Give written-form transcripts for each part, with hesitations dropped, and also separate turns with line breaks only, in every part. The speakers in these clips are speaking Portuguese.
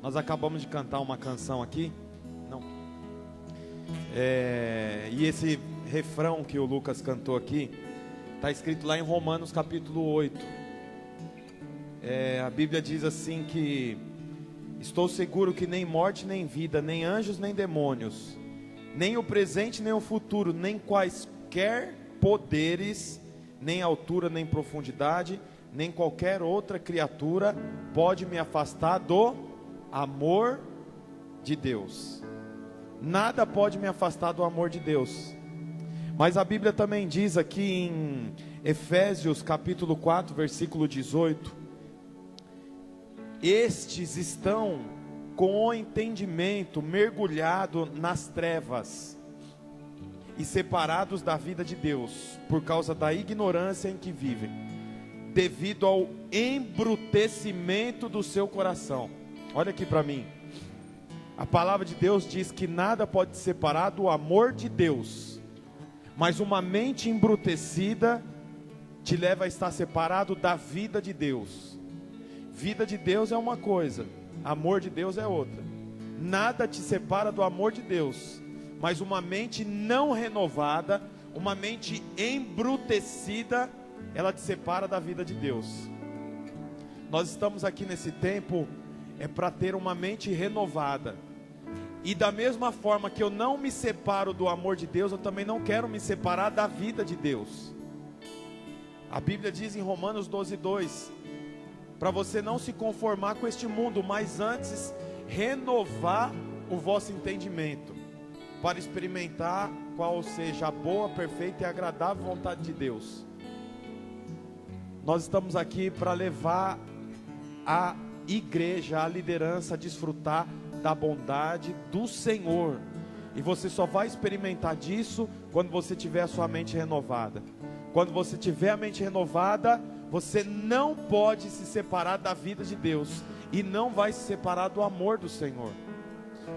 Nós acabamos de cantar uma canção aqui. Não. E esse refrão que o Lucas cantou aqui está escrito lá em Romanos capítulo 8. A Bíblia diz assim que: estou seguro que nem morte nem vida, nem anjos nem demônios, nem o presente nem o futuro, nem quaisquer poderes, nem altura nem profundidade, nem qualquer outra criatura pode me afastar do amor de Deus. Nada pode me afastar do amor de Deus. Mas a Bíblia também diz aqui em Efésios capítulo 4, versículo 18: estes estão com o entendimento mergulhado nas trevas e separados da vida de Deus, por causa da ignorância em que vivem, devido ao embrutecimento do seu coração. Olha aqui para mim. A palavra de Deus diz que nada pode separar do amor de Deus, mas uma mente embrutecida te leva a estar separado da vida de Deus. Vida de Deus é uma coisa, amor de Deus é outra. Nada te separa do amor de Deus, mas uma mente não renovada, uma mente embrutecida, ela te separa da vida de Deus. Nós estamos aqui nesse tempo para ter uma mente renovada. E da mesma forma que eu não me separo do amor de Deus, eu também não quero me separar da vida de Deus. A Bíblia diz em Romanos 12:2, para você não se conformar com este mundo, mas antes renovar o vosso entendimento, para experimentar qual seja a boa, perfeita e agradável vontade de Deus. Nós estamos aqui para levar a igreja, a liderança, a desfrutar da bondade do Senhor. E você só vai experimentar disso quando você tiver a sua mente renovada. Quando você tiver a mente renovada, você não pode se separar da vida de Deus, e não vai se separar do amor do Senhor.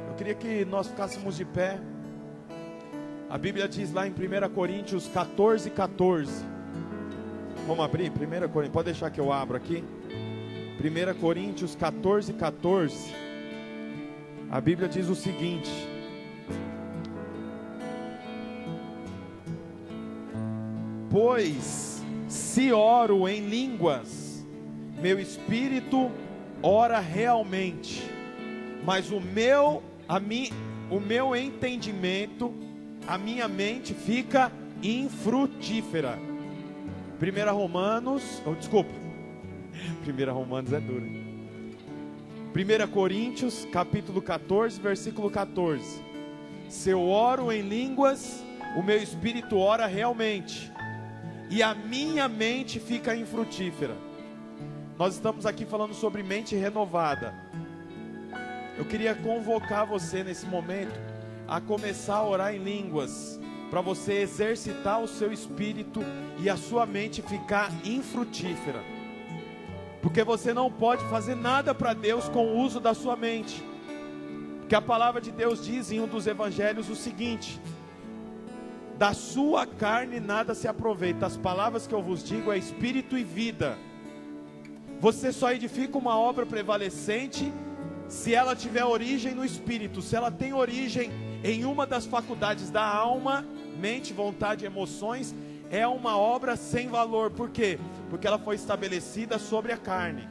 Eu queria que nós ficássemos de pé. A Bíblia diz lá em 1 Coríntios 14:14. Vamos abrir? 1 Coríntios, pode deixar que eu abro aqui. 1 Coríntios 14:14. A Bíblia diz o seguinte: pois se oro em línguas, meu espírito ora realmente, mas o meu entendimento, a minha mente fica infrutífera. 1 Romanos é duro. 1 Coríntios capítulo 14, versículo 14. Se eu oro em línguas, o meu espírito ora realmente, e a minha mente fica infrutífera. Nós estamos aqui falando sobre mente renovada. Eu queria convocar você nesse momento a começar a orar em línguas, para você exercitar o seu espírito e a sua mente ficar infrutífera. Porque você não pode fazer nada para Deus com o uso da sua mente. Porque a palavra de Deus diz em um dos evangelhos o seguinte: da sua carne nada se aproveita, as palavras que eu vos digo é espírito e vida. Você só edifica uma obra prevalecente se ela tiver origem no espírito. Se ela tem origem em uma das faculdades da alma, mente, vontade e emoções, é uma obra sem valor. Por quê? Porque ela foi estabelecida sobre a carne.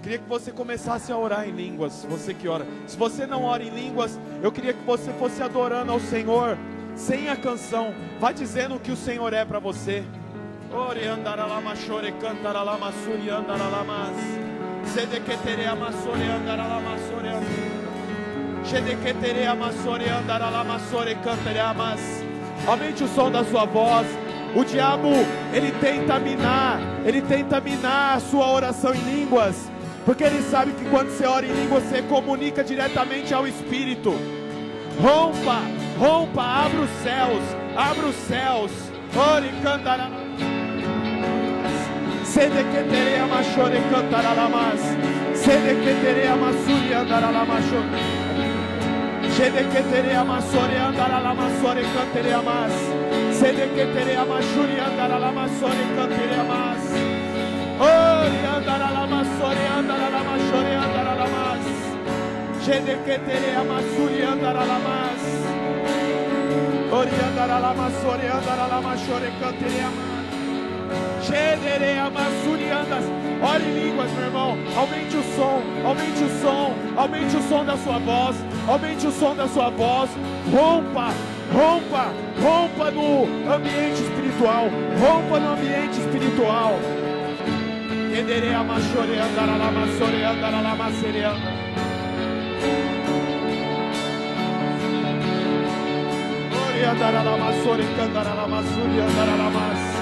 Queria que você começasse a orar em línguas, você que ora. Se você não ora em línguas, eu queria que você fosse adorando ao Senhor, sem a canção. Vá dizendo o que o Senhor é para você. Ore andaralama chore cantaralama suri andaralamas. Sedeketere amassore andaralama sore andaralamas. Sedeketere amassore andaralama sore cantareamas. Aumente o som da sua voz. O diabo, ele tenta minar a sua oração em línguas, porque ele sabe que quando você ora em línguas, você comunica diretamente ao Espírito. Rompa, abra os céus. Ore, cantará. Sedeketere amachore cantaralamas. Sedeketere amassuri andaralamacho. Shedeketere amassore andaralamassore cantereamas. Sedeketere amachuri andaralamassore cantereamas. Ori andaralamassore andaralamassore andaralamas. Shedeketere amasuri andaralamas. Oriandaralamas, oriandaralamás, chorecantere amas. Shedere amasuri andas. Ore em línguas, meu irmão. Aumente o som, aumente o som, aumente o som da sua voz, aumente o som da sua voz. Rompa, rompa, rompa no ambiente espiritual, rompa no ambiente espiritual. Shedere amashore andaralamasore andaralamasere andas. Oriandaralamasore candaralamasuri andaralamas.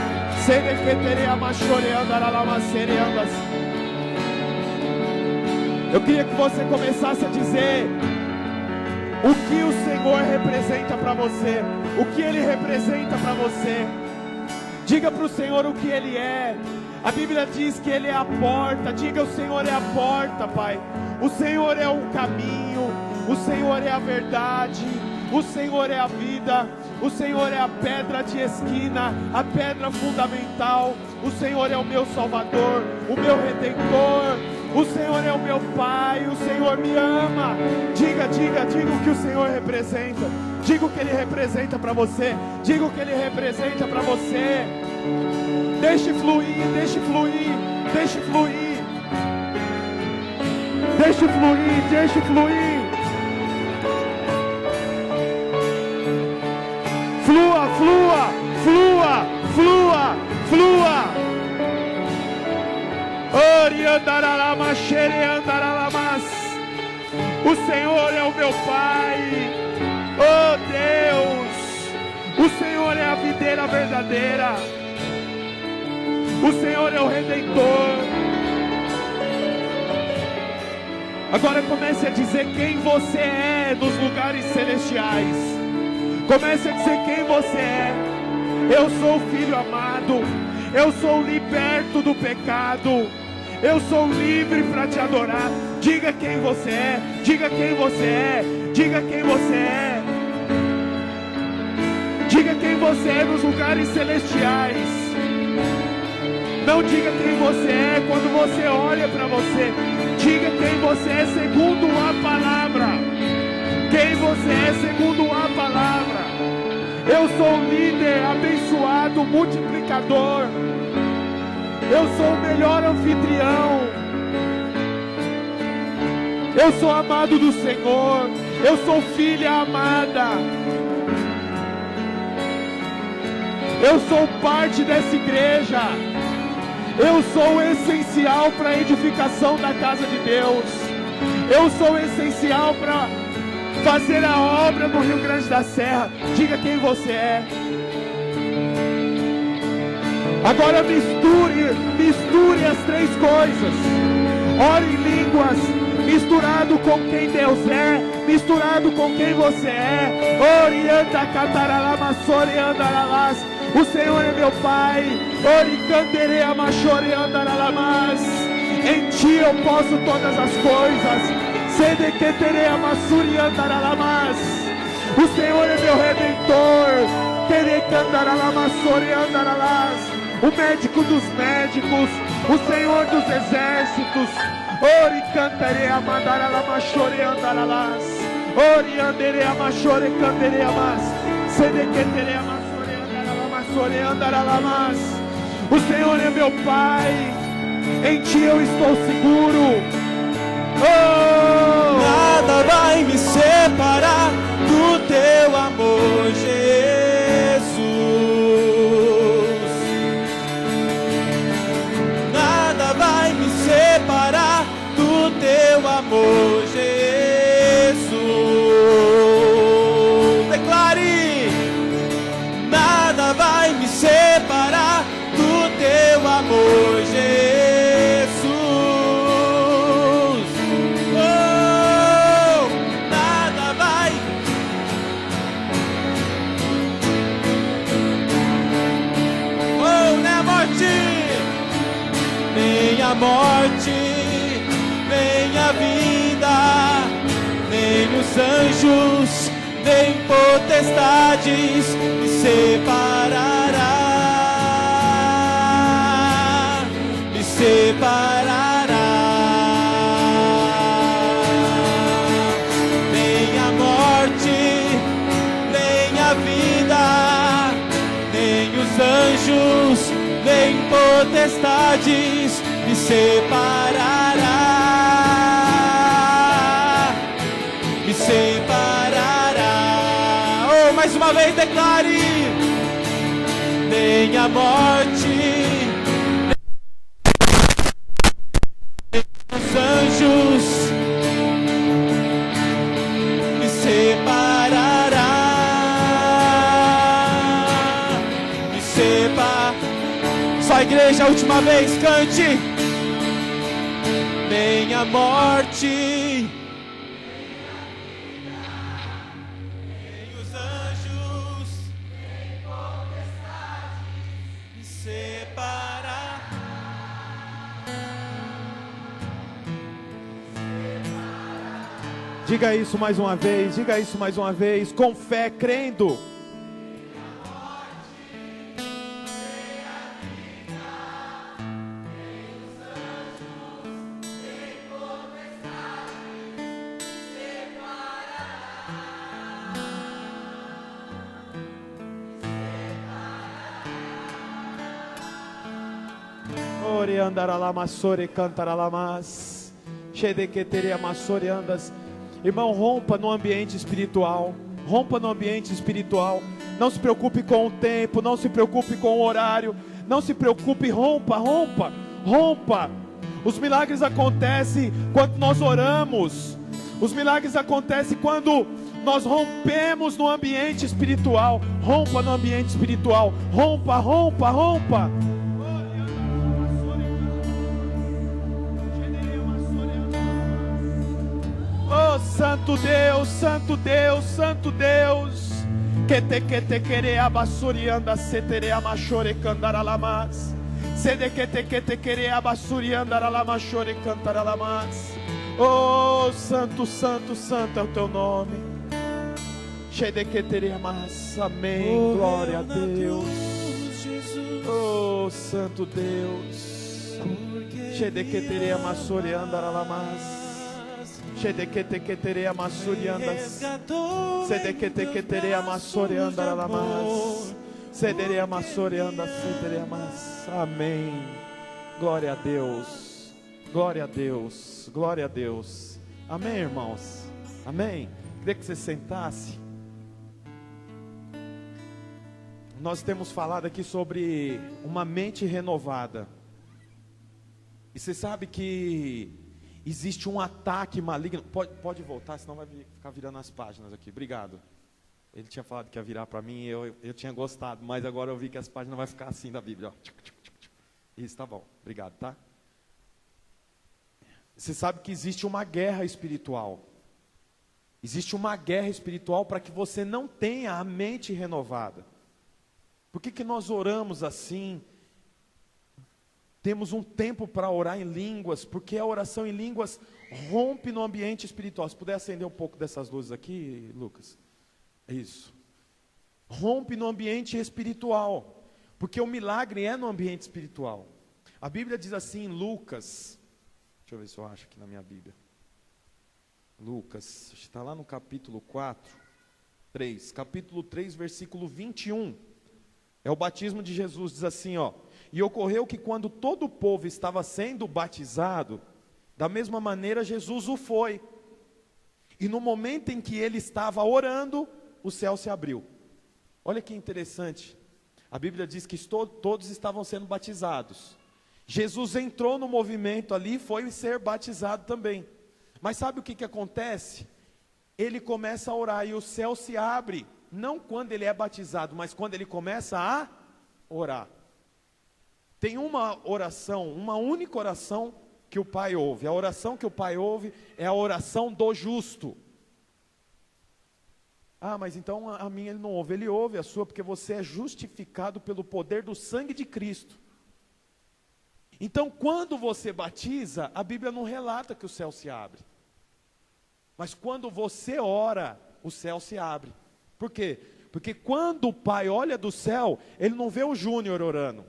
Eu queria que você começasse a dizer o que o Senhor representa para você, o que Ele representa para você. Diga para o Senhor o que Ele é. A Bíblia diz que Ele é a porta. Diga: o Senhor é a porta, Pai. O Senhor é o caminho, o Senhor é a verdade, o Senhor é a vida. O Senhor é a pedra de esquina, a pedra fundamental. O Senhor é o meu Salvador, o meu Redentor. O Senhor é o meu Pai, o Senhor me ama. Diga, diga, diga o que o Senhor representa. Diga o que Ele representa para você. Diga o que Ele representa para você. Deixe fluir, deixe fluir, deixe fluir. Deixe fluir, deixe fluir. Flua, flua, flua, flua, flua. Oriandaralamas, xereandaralamas. O Senhor é o meu Pai. Oh Deus, o Senhor é a videira verdadeira. O Senhor é o Redentor. Agora comece a dizer quem você é nos lugares celestiais. Comece a dizer quem você é. Eu sou filho amado. Eu sou liberto do pecado. Eu sou livre para te adorar. Diga quem você é. Diga quem você é. Diga quem você é. Diga quem você é nos lugares celestiais. Não diga quem você é quando você olha para você. Diga quem você é segundo a palavra. Quem você é segundo a palavra. Eu sou líder, abençoado, multiplicador. Eu sou o melhor anfitrião. Eu sou amado do Senhor. Eu sou filha amada. Eu sou parte dessa igreja. Eu sou essencial para a edificação da casa de Deus. Eu sou essencial para fazer a obra no Rio Grande da Serra. Diga quem você é. Agora misture as três coisas. Ore em línguas, misturado com quem Deus é, misturado com quem você é. Orianda cataralama soreandaralas. O Senhor é meu Pai. Oricanderea machoreandaralamas. Em Ti eu posso todas as coisas. Sedequeterea masuriandaralamas. O Senhor é meu Redentor. Terecandaralamas soreandaralas. O médico dos médicos, o Senhor dos exércitos. Oricanterea mandaralamas choreandaralas. Orianderea machorecandereamas. Sedequeterea masoreandaralas soreandaralas. O Senhor é meu Pai. Em Ti eu estou seguro. Oh!
Nada vai me separar do Teu amor, Jesus. Nada vai me separar do Teu amor, Jesus. Declare: nada vai me separar do Teu amor, Jesus. Nem a morte, nem a vida, nem os anjos, nem potestades me separará, me separará. potestades me separará, me separará. Oh, mais uma vez declare: nem a morte, nem os anjos me separará, me separará. Só a igreja, a última vez, cante. Nem a morte, nem os anjos me separar.
Diga isso mais uma vez, diga isso mais uma vez, com fé, crendo. Ore andaralama sore cantaralamas, chedequeteria massore andas. Irmão, rompa no ambiente espiritual. Rompa no ambiente espiritual. Não se preocupe com o tempo, não se preocupe com o horário, não se preocupe, rompa, rompa, rompa. Os milagres acontecem quando nós oramos. Os milagres acontecem quando nós rompemos no ambiente espiritual. Rompa no ambiente espiritual. Rompa, rompa, rompa. Oh, Santo Deus, Santo Deus, Santo Deus. Que te querer abassurianda, se tere amachore candaralamas. Se de que te querer abassurianda, alamachore cantaralamas. Oh, Santo, Santo, Santo é o teu nome. Che de que teremas. Amém. Glória a Deus. Oh, Santo Deus. Che de que te amassurianda, alamas. Se de que te amassuriandas, se de que te amassurianda alamas, se de amassuriandas, se de amas. Amém. Glória a Deus. Glória a Deus. Glória a Deus. Amém, irmãos. Amém. Queria que você sentasse. Nós temos falado aqui sobre uma mente renovada. E você sabe que existe um ataque maligno. Pode voltar, senão vai ficar virando as páginas aqui. Obrigado. Ele tinha falado que ia virar para mim, eu tinha gostado, mas agora eu vi que as páginas vão ficar assim da Bíblia. Ó. Isso, tá bom. Obrigado, tá? Você sabe que existe uma guerra espiritual. Existe uma guerra espiritual para que você não tenha a mente renovada. Por que nós oramos assim? Temos um tempo para orar em línguas, porque a oração em línguas rompe no ambiente espiritual. Se puder acender um pouco dessas luzes aqui, Lucas. Isso. Rompe no ambiente espiritual, porque o milagre é no ambiente espiritual. A Bíblia diz assim em Lucas, deixa eu ver se eu acho aqui na minha Bíblia. Lucas, está lá no capítulo 3, capítulo 3, versículo 21. É o batismo de Jesus, diz assim, ó. E ocorreu que quando todo o povo estava sendo batizado, da mesma maneira Jesus o foi. E no momento em que ele estava orando, o céu se abriu. Olha que interessante. A Bíblia diz que todos estavam sendo batizados. Jesus entrou no movimento ali e foi ser batizado também. Mas sabe o que acontece? Ele começa a orar e o céu se abre. Não quando ele é batizado, mas quando ele começa a orar. Tem uma oração, uma única oração que o Pai ouve. A oração que o Pai ouve é a oração do justo. Ah, mas então a minha ele não ouve. Ele ouve a sua porque você é justificado pelo poder do sangue de Cristo. Então quando você batiza, a Bíblia não relata que o céu se abre. Mas quando você ora, o céu se abre. Por quê? Porque quando o Pai olha do céu, ele não vê o Júnior orando.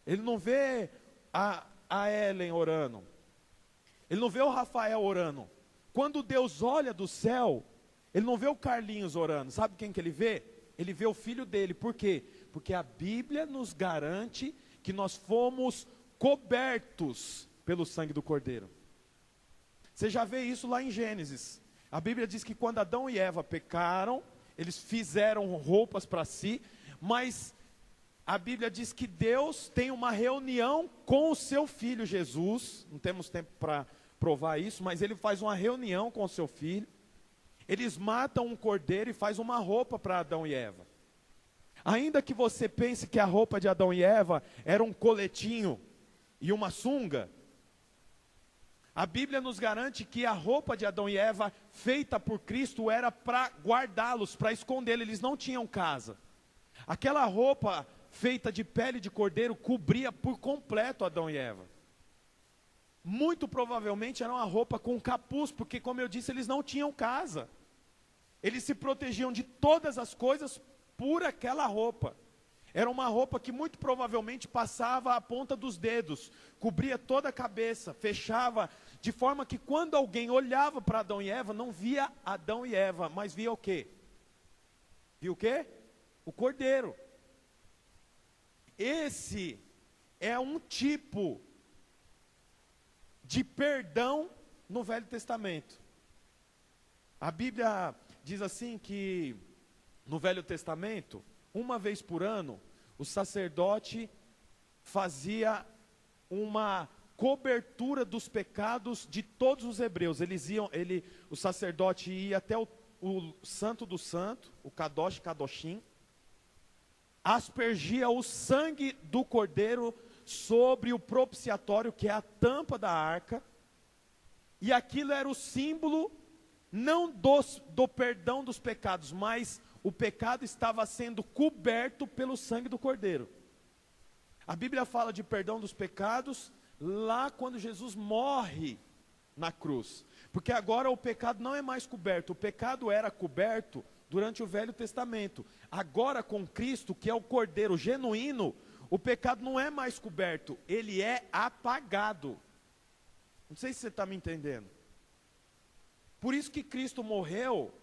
Ele não vê a Ellen orando. Ele não vê o Rafael orando. Quando Deus olha do céu, ele não vê o Carlinhos orando. Sabe quem que ele vê? Ele vê o filho dele. Por quê? Porque a Bíblia nos garante que nós fomos cobertos pelo sangue do Cordeiro. Você já vê isso lá em Gênesis. A Bíblia diz que quando Adão e Eva pecaram, eles fizeram roupas para si, mas a Bíblia diz que Deus tem uma reunião com o seu filho Jesus. Não temos tempo para provar isso, mas ele faz uma reunião com o seu filho. Eles matam um cordeiro e faz uma roupa para Adão e Eva. Ainda que você pense que a roupa de Adão e Eva era um coletinho e uma sunga, a Bíblia nos garante que a roupa de Adão e Eva, feita por Cristo, era para guardá-los, para escondê-los. Eles não tinham casa. Aquela roupa feita de pele de cordeiro cobria por completo Adão e Eva. Muito provavelmente era uma roupa com capuz, porque, como eu disse, eles não tinham casa. Eles se protegiam de todas as coisas por aquela roupa. Era uma roupa que muito provavelmente passava a ponta dos dedos, cobria toda a cabeça, fechava, de forma que quando alguém olhava para Adão e Eva, não via Adão e Eva, mas via o quê? Via o quê? O cordeiro. Esse é um tipo de perdão no Velho Testamento. A Bíblia diz assim que no Velho Testamento, uma vez por ano, o sacerdote fazia uma cobertura dos pecados de todos os hebreus. O sacerdote ia até o Santo do Santo, o Kadosh Kadoshim, aspergia o sangue do cordeiro sobre o propiciatório, que é a tampa da arca, e aquilo era o símbolo não do perdão dos pecados, mas o pecado estava sendo coberto pelo sangue do cordeiro. A Bíblia fala de perdão dos pecados lá quando Jesus morre na cruz, porque agora o pecado não é mais coberto. O pecado era coberto durante o Velho Testamento. Agora, com Cristo, que é o cordeiro genuíno, o pecado não é mais coberto, ele é apagado. Não sei se você está me entendendo. Por isso que Cristo morreu,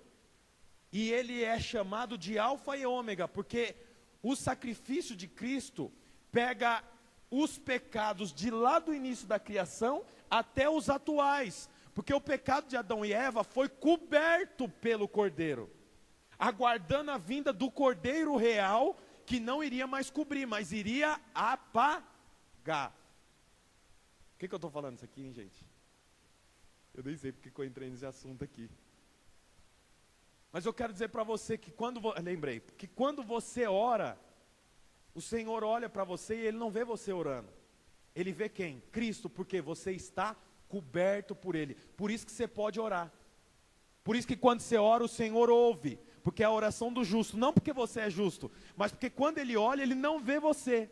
e ele é chamado de Alfa e Ômega, porque o sacrifício de Cristo pega os pecados de lá do início da criação até os atuais, porque o pecado de Adão e Eva foi coberto pelo Cordeiro, aguardando a vinda do Cordeiro real, que não iria mais cobrir, mas iria apagar. Por que eu estou falando isso aqui, hein, gente? Eu nem sei porque eu entrei nesse assunto aqui. Mas eu quero dizer para você que quando você ora, o Senhor olha para você e Ele não vê você orando. Ele vê quem? Cristo, porque você está coberto por Ele. Por isso que você pode orar. Por isso que quando você ora, o Senhor ouve. Porque é a oração do justo, não porque você é justo, mas porque quando Ele olha, Ele não vê você.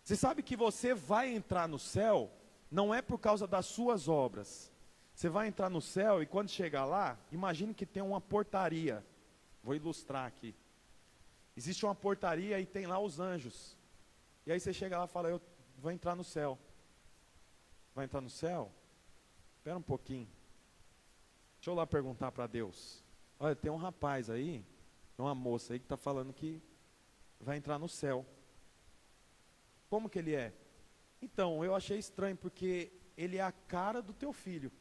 Você sabe que você vai entrar no céu, não é por causa das suas obras. Você vai entrar no céu e quando chegar lá, imagine que tem uma portaria. Vou ilustrar aqui. Existe uma portaria e tem lá os anjos. E aí você chega lá e fala, eu vou entrar no céu. Vai entrar no céu? Espera um pouquinho. Deixa eu lá perguntar para Deus. Olha, tem um rapaz aí, uma moça aí que está falando que vai entrar no céu. Como que ele é? Então, eu achei estranho, porque ele é a cara do teu filho.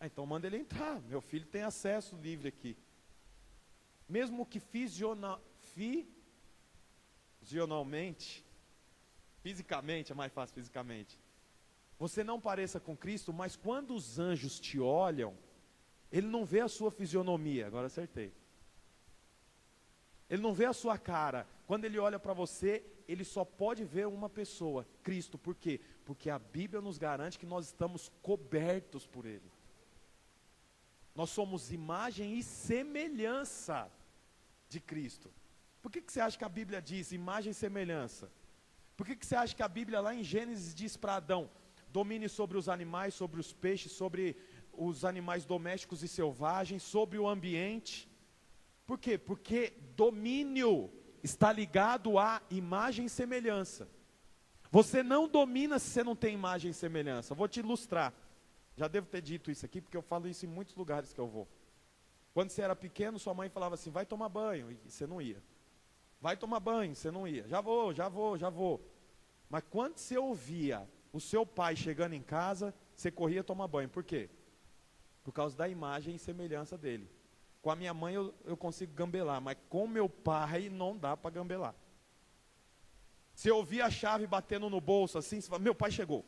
Então manda ele entrar, meu filho tem acesso livre aqui. Mesmo que fisicamente, é mais fácil fisicamente, você não pareça com Cristo, mas quando os anjos te olham, ele não vê a sua fisionomia, agora acertei. Ele não vê a sua cara. Quando ele olha para você, ele só pode ver uma pessoa, Cristo. Por quê? Porque a Bíblia nos garante que nós estamos cobertos por Ele. Nós somos imagem e semelhança de Cristo. Por que você acha que a Bíblia diz imagem e semelhança? Por que você acha que a Bíblia lá em Gênesis diz para Adão, domine sobre os animais, sobre os peixes, sobre os animais domésticos e selvagens, sobre o ambiente? Por quê? Porque domínio está ligado a imagem e semelhança. Você não domina se você não tem imagem e semelhança. Vou te ilustrar. Já devo ter dito isso aqui, porque eu falo isso em muitos lugares que eu vou. Quando você era pequeno, sua mãe falava assim, vai tomar banho, e você não ia. vai tomar banho, você não ia. Já vou, já vou, já vou. Mas quando você ouvia o seu pai chegando em casa, você corria tomar banho. Por quê? Por causa da imagem e semelhança dele. Com a minha mãe eu consigo gambelar, mas com meu pai não dá para gambelar. Você ouvia a chave batendo no bolso assim, você fala, meu pai chegou.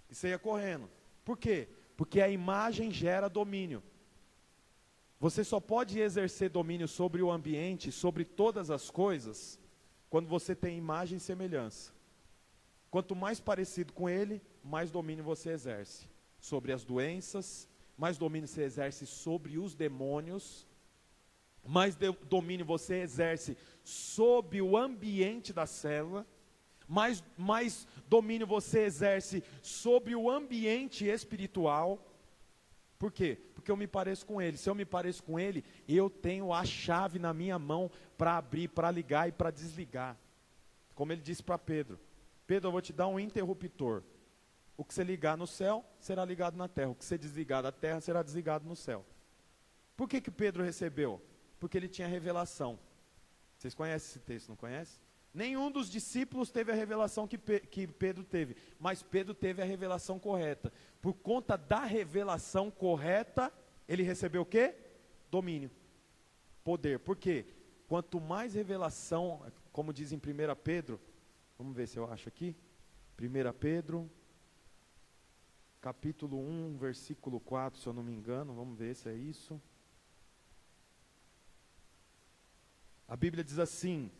E você ia correndo. Por quê? Porque a imagem gera domínio. Você só pode exercer domínio sobre o ambiente, sobre todas as coisas, quando você tem imagem e semelhança. Quanto mais parecido com ele, mais domínio você exerce. Sobre as doenças, mais domínio você exerce sobre os demônios, mais domínio você exerce sobre o ambiente da célula, mais domínio você exerce sobre o ambiente espiritual. Por quê? Porque eu me pareço com ele. Se eu me pareço com ele, eu tenho a chave na minha mão para abrir, para ligar e para desligar. Como ele disse para Pedro: Pedro, eu vou te dar um interruptor. O que você ligar no céu, será ligado na terra. O que você desligar da terra, será desligado no céu. Por que Pedro recebeu? Porque ele tinha revelação. Vocês conhecem esse texto, não conhecem? Nenhum dos discípulos teve a revelação que Pedro teve, mas Pedro teve a revelação correta. Por conta da revelação correta, ele recebeu o quê? Domínio, poder. Por quê? Quanto mais revelação, como diz em 1 Pedro, vamos ver se eu acho aqui, 1 Pedro, capítulo 1, versículo 4, se eu não me engano, vamos ver se é isso. A Bíblia diz assim: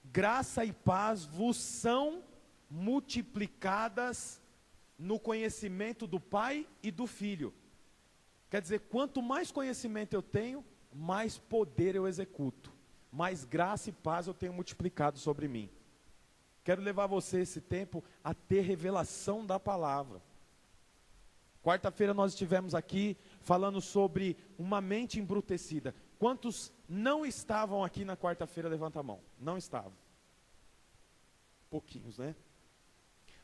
graça e paz vos são multiplicadas no conhecimento do Pai e do Filho. Quer dizer, quanto mais conhecimento eu tenho, mais poder eu executo, mais graça e paz eu tenho multiplicado sobre mim. Quero levar você esse tempo a ter revelação da palavra. Quarta-feira nós estivemos aqui falando sobre uma mente embrutecida. Quantos não estavam aqui na quarta-feira? Levanta a mão. Não estavam. Pouquinhos, né?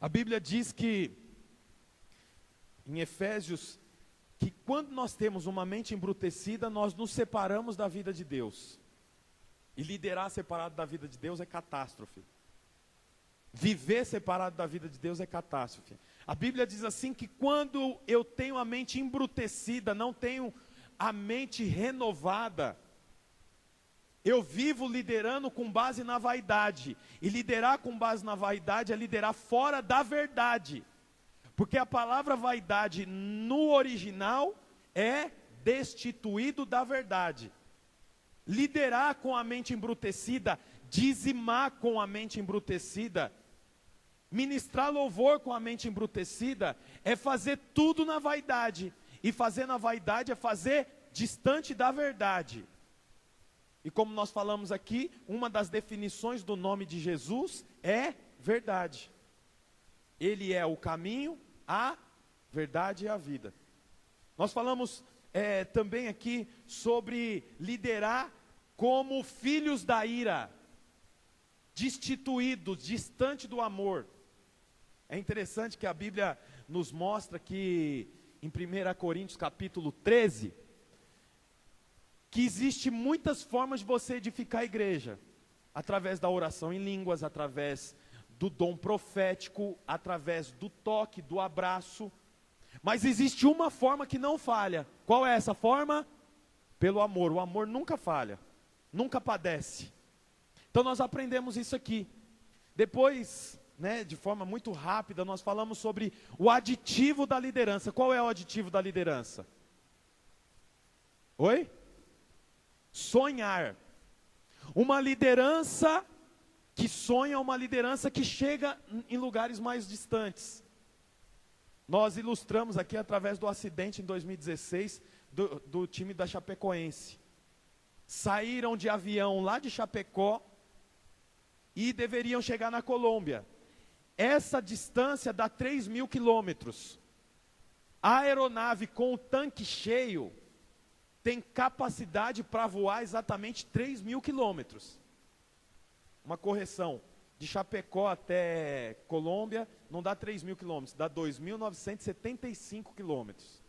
A Bíblia diz que, em Efésios, que quando nós temos uma mente embrutecida, nós nos separamos da vida de Deus. E liderar separado da vida de Deus é catástrofe. Viver separado da vida de Deus é catástrofe. A Bíblia diz assim que quando eu tenho a mente embrutecida, não tenho a mente renovada, eu vivo liderando com base na vaidade. E liderar com base na vaidade é liderar fora da verdade. Porque a palavra vaidade no original é destituído da verdade. Liderar com a mente embrutecida, dizimar com a mente embrutecida, ministrar louvor com a mente embrutecida, é fazer tudo na vaidade. E fazer na vaidade é fazer distante da verdade. E como nós falamos aqui, uma das definições do nome de Jesus é verdade. Ele é o caminho, a verdade e a vida. Nós falamos também aqui sobre liderar como filhos da ira, destituídos, distante do amor. É interessante que a Bíblia nos mostra que em 1 Coríntios capítulo 13, que existe muitas formas de você edificar a igreja, através da oração em línguas, através do dom profético, através do toque, do abraço, mas existe uma forma que não falha. Qual é essa forma? Pelo amor. O amor nunca falha, nunca padece. Então nós aprendemos isso aqui. Depois, de forma muito rápida, nós falamos sobre o aditivo da liderança. Qual é o aditivo da liderança? Oi? Sonhar. Uma liderança que sonha é uma liderança que chega em lugares mais distantes. Nós ilustramos aqui através do acidente em 2016 do time da Chapecoense. Saíram de avião lá de Chapecó e deveriam chegar na Colômbia. Essa distância dá 3.000 quilômetros. A aeronave com o tanque cheio tem capacidade para voar exatamente 3.000 quilômetros. Uma correção, de Chapecó até Colômbia não dá 3.000 quilômetros, dá 2.975 quilômetros.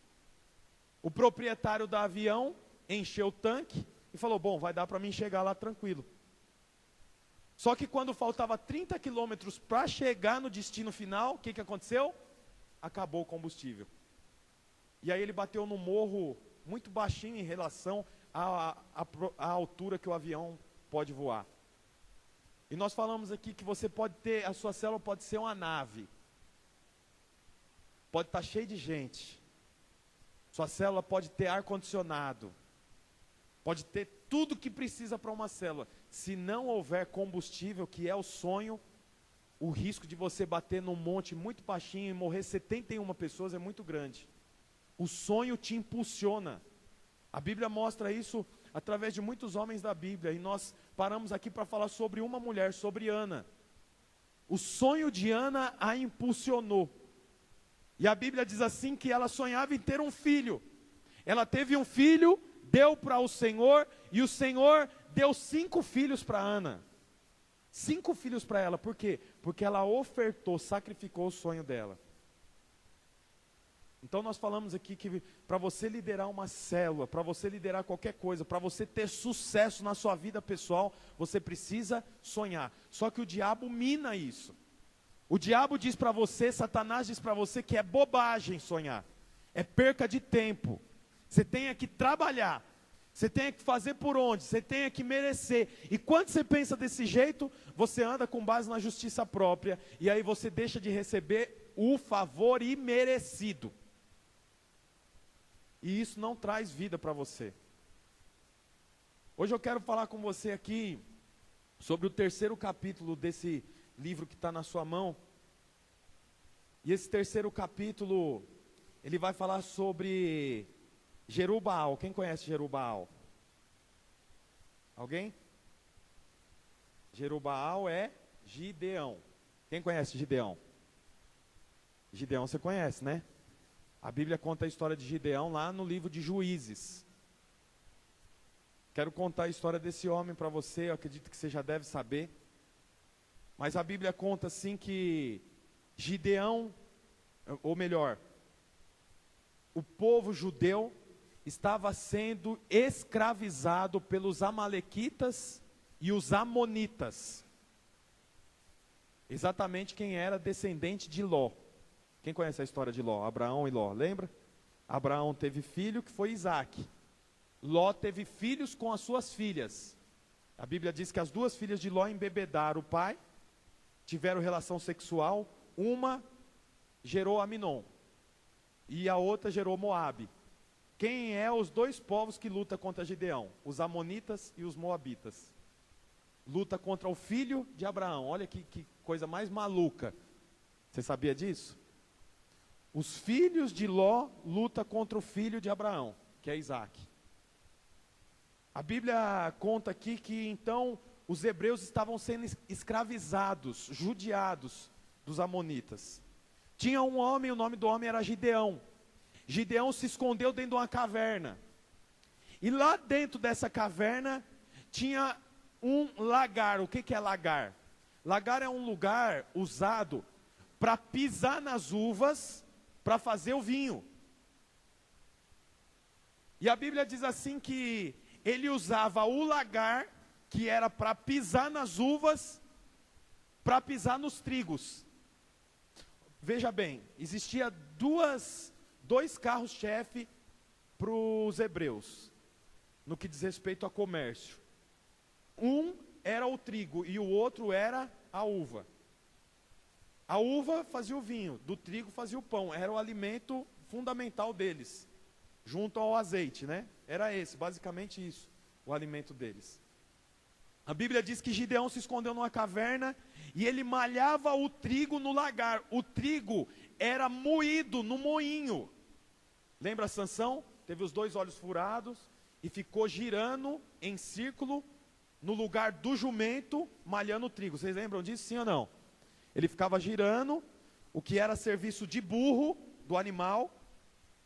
O proprietário do avião encheu o tanque, e falou: bom, vai dar para mim chegar lá tranquilo. Só que quando faltava 30 quilômetros para chegar no destino final, o que aconteceu? Acabou o combustível. E aí ele bateu no morro muito baixinho em relação à altura que o avião pode voar. E nós falamos aqui que você pode ter, a sua célula pode ser uma nave. Pode estar cheia de gente. Sua célula pode ter ar-condicionado. Pode ter tudo que precisa para uma célula. Se não houver combustível, que é o sonho, o risco de você bater num monte muito baixinho e morrer 71 pessoas é muito grande. O sonho te impulsiona. A Bíblia mostra isso através de muitos homens da Bíblia. E nós paramos aqui para falar sobre uma mulher, sobre Ana. O sonho de Ana a impulsionou. E a Bíblia diz assim que ela sonhava em ter um filho. Ela teve um filho, deu para o Senhor, e o Senhor deu 5 filhos para Ana. 5 filhos para ela, por quê? Porque ela ofertou, sacrificou o sonho dela. Então nós falamos aqui que para você liderar uma célula, para você liderar qualquer coisa, para você ter sucesso na sua vida pessoal, você precisa sonhar. Só que o diabo mina isso. O diabo diz para você, Satanás diz para você que é bobagem sonhar. É perca de tempo. Você tem que trabalhar. Você tem que fazer por onde? Você tem que merecer. E quando você pensa desse jeito, você anda com base na justiça própria. E aí você deixa de receber o favor imerecido. E isso não traz vida para você. Hoje eu quero falar com você aqui sobre o 3º capítulo desse livro que está na sua mão. E esse 3º capítulo, ele vai falar sobre Jerubaal. Quem conhece Jerubaal? Alguém? Jerubaal é Gideão. Quem conhece Gideão? Gideão você conhece, né? A Bíblia conta a história de Gideão lá no livro de Juízes. Quero contar a história desse homem para você, eu acredito que você já deve saber. Mas a Bíblia conta assim que Gideão, ou melhor, o povo judeu estava sendo escravizado pelos amalequitas e os amonitas. Exatamente quem era descendente de Ló. Quem conhece a história de Ló? Abraão e Ló, lembra? Abraão teve filho que foi Isaac. Ló teve filhos com as suas filhas. A Bíblia diz que as 2 filhas de Ló embebedaram o pai, tiveram relação sexual, uma gerou Aminon e a outra gerou Moabe. Quem é os 2 povos que lutam contra Gideão? Os amonitas e os moabitas. Luta contra o filho de Abraão. Olha que coisa mais maluca. Você sabia disso? Os filhos de Ló lutam contra o filho de Abraão, que é Isaac. A Bíblia conta aqui que então os hebreus estavam sendo escravizados, judiados dos amonitas. Tinha um homem, o nome do homem era Gideão. Gideão se escondeu dentro de uma caverna. E lá dentro dessa caverna tinha um lagar. O que é lagar? Lagar é um lugar usado para pisar nas uvas, para fazer o vinho. E a Bíblia diz assim que ele usava o lagar, que era para pisar nas uvas, para pisar nos trigos. Veja bem, existia 2 carros-chefe para os hebreus, no que diz respeito a comércio. Um era o trigo e o outro era a uva. A uva fazia o vinho, do trigo fazia o pão, era o alimento fundamental deles, junto ao azeite, né? Era esse, basicamente isso, o alimento deles. A Bíblia diz que Gideão se escondeu numa caverna e ele malhava o trigo no lagar. O trigo era moído no moinho. Lembra Sansão? Teve os 2 olhos furados e ficou girando em círculo no lugar do jumento, malhando o trigo. Vocês lembram disso, sim ou não? Ele ficava girando, o que era serviço de burro do animal.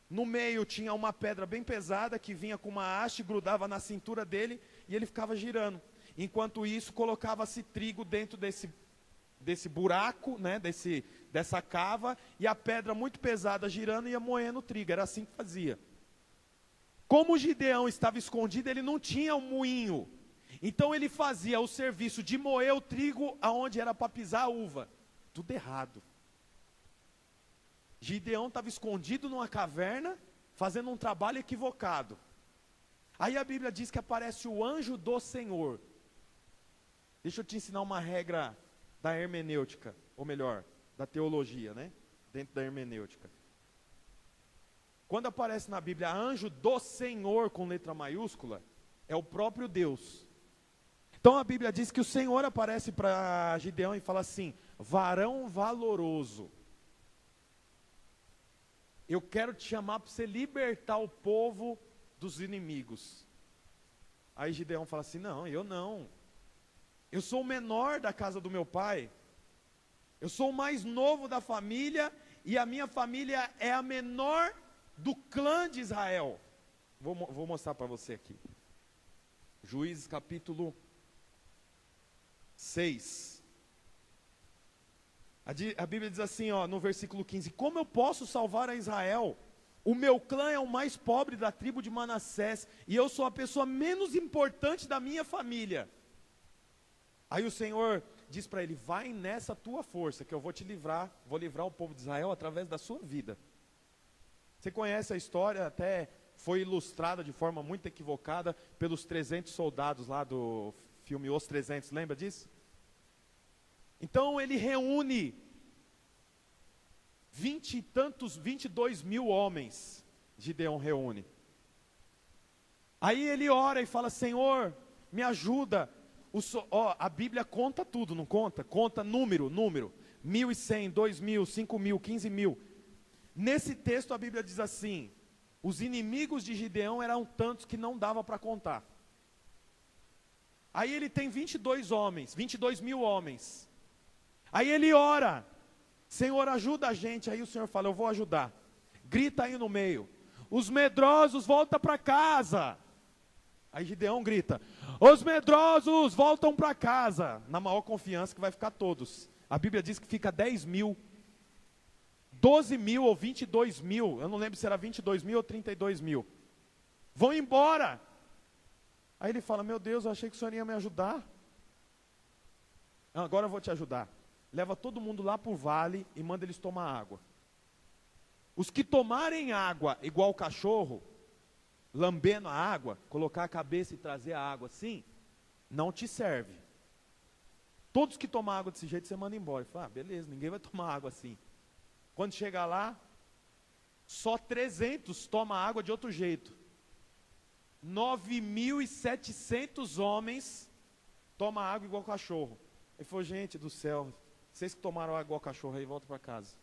No meio tinha uma pedra bem pesada que vinha com uma haste, grudava na cintura dele e ele ficava girando. Enquanto isso, colocava-se trigo dentro desse buraco, né, dessa cava, e a pedra muito pesada girando ia moendo o trigo. Era assim que fazia. Como Gideão estava escondido, ele não tinha um moinho. Então ele fazia o serviço de moer o trigo aonde era para pisar a uva. Tudo errado. Gideão estava escondido numa caverna, fazendo um trabalho equivocado. Aí a Bíblia diz que aparece o anjo do Senhor. Deixa eu te ensinar uma regra da hermenêutica, ou melhor, da teologia, né? Dentro da hermenêutica. Quando aparece na Bíblia anjo do Senhor com letra maiúscula, é o próprio Deus. Então a Bíblia diz que o Senhor aparece para Gideão e fala assim: varão valoroso, eu quero te chamar para você libertar o povo dos inimigos. Aí Gideão fala assim: não, eu não. Eu sou o menor da casa do meu pai. Eu sou o mais novo da família e a minha família é a menor do clã de Israel. Vou mostrar para você aqui. Juízes capítulo 6. A Bíblia diz assim, ó, no versículo 15: como eu posso salvar a Israel? O meu clã é o mais pobre da tribo de Manassés, e eu sou a pessoa menos importante da minha família. Aí o Senhor diz para ele: vai nessa tua força, que eu vou te livrar, vou livrar o povo de Israel através da sua vida. Você conhece a história, até foi ilustrada de forma muito equivocada pelos 300 soldados lá do filme Os 300, lembra disso? Então ele reúne 22 mil homens, Gideão reúne. Aí ele ora e fala: Senhor, me ajuda. A Bíblia conta tudo, não conta? Conta número, 1.100, 2.000, 5.000, 15.000. Nesse texto a Bíblia diz assim: os inimigos de Gideão eram tantos que não dava para contar. Aí ele tem 22 mil homens. Aí ele ora: Senhor, ajuda a gente. Aí o Senhor fala: eu vou ajudar. Grita aí no meio: os medrosos voltam para casa. Aí Gideão grita: os medrosos voltam para casa. Na maior confiança que vai ficar todos. A Bíblia diz que fica 10 mil, 12 mil ou 22 mil. Eu não lembro se era 22 mil ou 32 mil. Vão embora. Aí ele fala: meu Deus, eu achei que o Senhor ia me ajudar. Não, agora eu vou te ajudar. Leva todo mundo lá para o vale e manda eles tomar água. Os que tomarem água igual o cachorro, lambendo a água, colocar a cabeça e trazer a água assim, não te serve. Todos que tomam água desse jeito, você manda embora. Fala: beleza, ninguém vai tomar água assim. Quando chegar lá, só 300 tomam água de outro jeito. 9.700 homens tomam água igual cachorro. Ele falou: gente do céu, vocês que tomaram água igual cachorro aí, voltam para casa.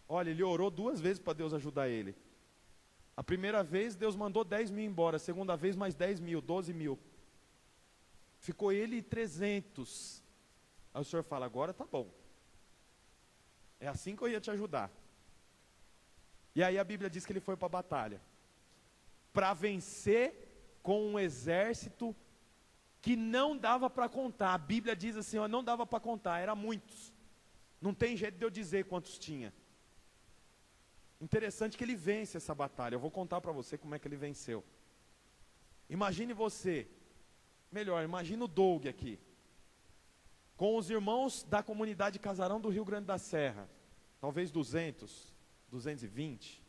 Olha, ele orou 2 vezes para Deus ajudar ele. A primeira vez Deus mandou 10 mil embora, a segunda vez mais 10 mil, 12 mil. Ficou ele e 300. Aí o Senhor fala: agora tá bom. É assim que eu ia te ajudar. E aí a Bíblia diz que ele foi para a batalha. Para vencer com um exército que não dava para contar. A Bíblia diz assim, ó, não dava para contar, eram muitos. Não tem jeito de eu dizer quantos tinha. Interessante que ele vence essa batalha. Eu vou contar para você como é que ele venceu. Imagine você, melhor, imagine o Doug aqui, com os irmãos da comunidade Casarão do Rio Grande da Serra, talvez 200, 220.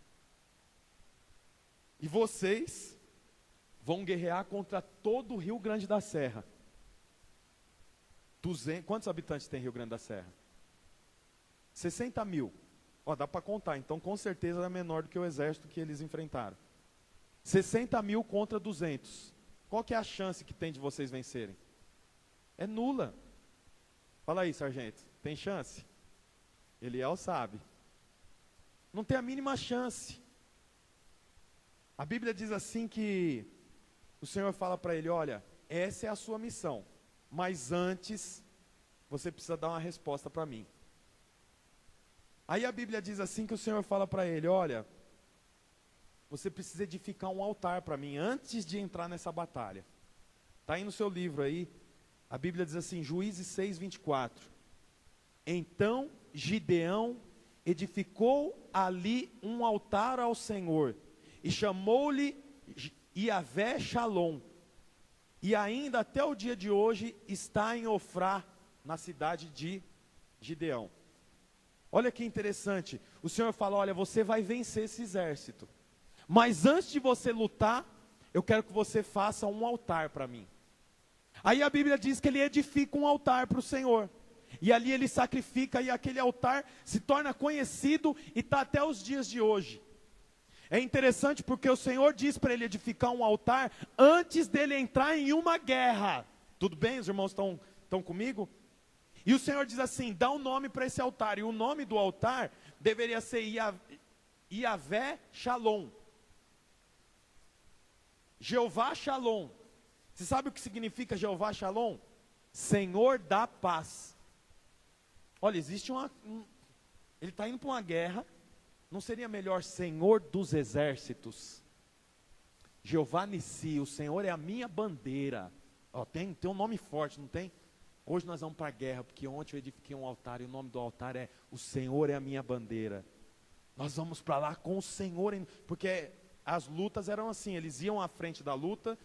E vocês vão guerrear contra todo o Rio Grande da Serra. 200, quantos habitantes tem Rio Grande da Serra? 60 mil. Ó, dá para contar, então com certeza era menor do que o exército que eles enfrentaram. 60 mil contra 200. Qual que é a chance que tem de vocês vencerem? É nula. Fala aí, sargento, tem chance? Eliel sabe. Não tem a mínima chance. A Bíblia diz assim que o Senhor fala para ele: olha, essa é a sua missão, mas antes você precisa dar uma resposta para mim. Aí a Bíblia diz assim que o Senhor fala para ele: olha, você precisa edificar um altar para mim antes de entrar nessa batalha. Está aí no seu livro aí. A Bíblia diz assim, Juízes 6:24. Então Gideão edificou ali um altar ao Senhor, e chamou-lhe Yahvé Shalom. E ainda até o dia de hoje está em Ofrá, na cidade de Gideão. Olha que interessante, o Senhor fala, olha, você vai vencer esse exército, mas antes de você lutar, eu quero que você faça um altar para mim. Aí a Bíblia diz que ele edifica um altar para o Senhor, e ali ele sacrifica, e aquele altar se torna conhecido, e está até os dias de hoje. É interessante porque o Senhor diz para ele edificar um altar, antes dele entrar em uma guerra. Tudo bem, os irmãos estão comigo? E o Senhor diz assim, dá um nome para esse altar, e o nome do altar deveria ser Yahvé Shalom. Jeová Shalom. Você sabe o que significa Jeová Shalom? Senhor da paz. Olha, existe ele está indo para uma guerra, não seria melhor Senhor dos exércitos? Jeová Nissi, o Senhor é a minha bandeira. Ó, tem um nome forte, não tem? Hoje nós vamos para a guerra, porque ontem eu edifiquei um altar, e o nome do altar é o Senhor é a minha bandeira. Nós vamos para lá com o Senhor, porque as lutas eram assim, eles iam à frente da luta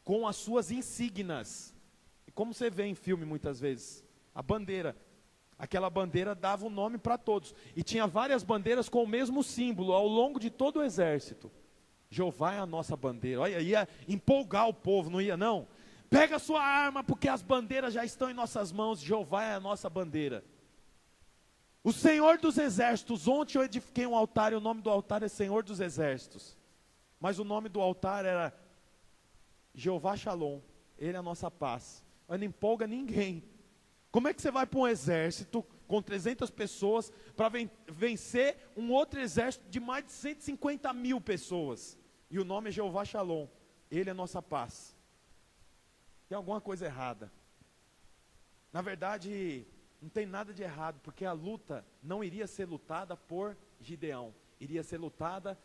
com as suas insígnias. E como você vê em filme muitas vezes, a bandeira, aquela bandeira dava um nome para todos. E tinha várias bandeiras com o mesmo símbolo ao longo de todo o exército. Jeová é a nossa bandeira. Olha, ia empolgar o povo, não ia não? Pega a sua arma, porque as bandeiras já estão em nossas mãos. Jeová é a nossa bandeira. O Senhor dos exércitos. Ontem eu edifiquei um altar, e o nome do altar é Senhor dos exércitos. Mas o nome do altar era Jeová Shalom. Ele é a nossa paz. Mas não empolga ninguém. Como é que você vai para um exército com 300 pessoas para vencer um outro exército de mais de 150 mil pessoas? E o nome é Jeová Shalom. Ele é a nossa paz. Tem alguma coisa errada. Na verdade, não tem nada de errado, porque a luta não iria ser lutada por Gideão, iria ser lutada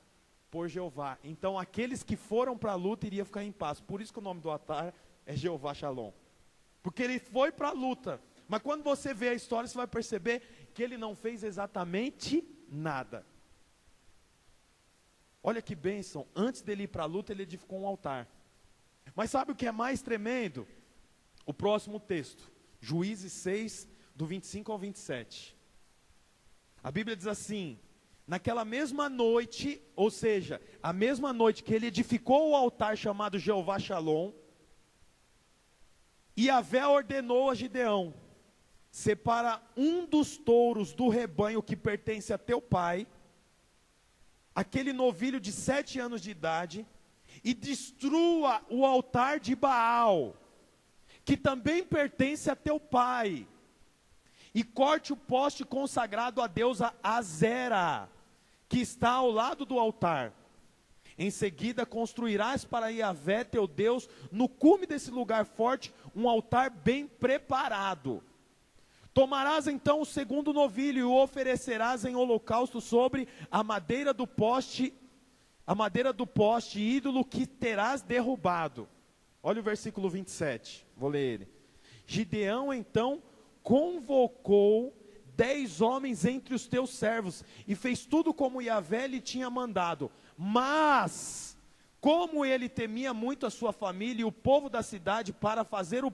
por Jeová. Então aqueles que foram para a luta iriam ficar em paz. Por isso que o nome do altar é Jeová Shalom. Porque ele foi para a luta. Mas quando você vê a história, você vai perceber que ele não fez exatamente nada. Olha que bênção, antes dele ir para a luta, ele edificou um altar. Mas sabe o que é mais tremendo? O próximo texto, Juízes 6, do 25 ao 27. A Bíblia diz assim, naquela mesma noite, ou seja, a mesma noite que ele edificou o altar chamado Jeová Shalom, Yahvé ordenou a Gideão, separa um dos touros do rebanho que pertence a teu pai, aquele novilho de 7 anos de idade, e destrua o altar de Baal, que também pertence a teu pai, e corte o poste consagrado a deusa Azera, que está ao lado do altar. Em seguida construirás para Yahvé teu Deus, no cume desse lugar forte, um altar bem preparado. Tomarás então o segundo novilho e o oferecerás em holocausto sobre a madeira do poste, ídolo que terás derrubado. Olha o versículo 27, vou ler ele. Gideão então convocou 10 homens entre os teus servos, e fez tudo como Yahvé lhe tinha mandado. Mas, como ele temia muito a sua família e o povo da cidade, para fazer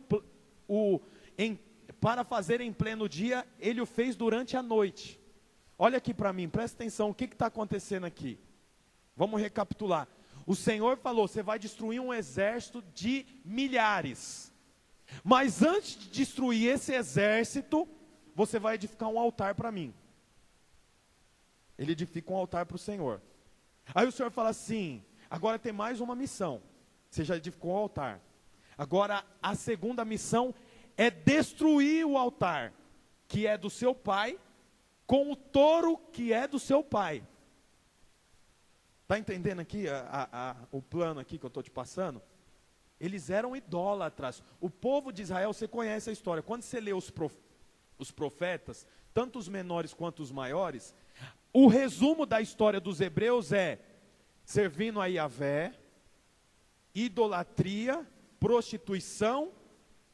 em pleno dia, ele o fez durante a noite. Olha aqui para mim, presta atenção, o que está acontecendo aqui? Vamos recapitular. O Senhor falou, você vai destruir um exército de milhares. Mas antes de destruir esse exército, você vai edificar um altar para mim. Ele edifica um altar para o Senhor. Aí o Senhor fala assim, agora tem mais uma missão. Você já edificou o altar. Agora a segunda missão é destruir o altar, que é do seu pai, com o touro que é do seu pai. Está entendendo aqui o plano aqui que eu estou te passando? Eles eram idólatras. O povo de Israel, você conhece a história. Quando você lê os profetas, tanto os menores quanto os maiores, o resumo da história dos hebreus é servindo a Yahvé, idolatria, prostituição,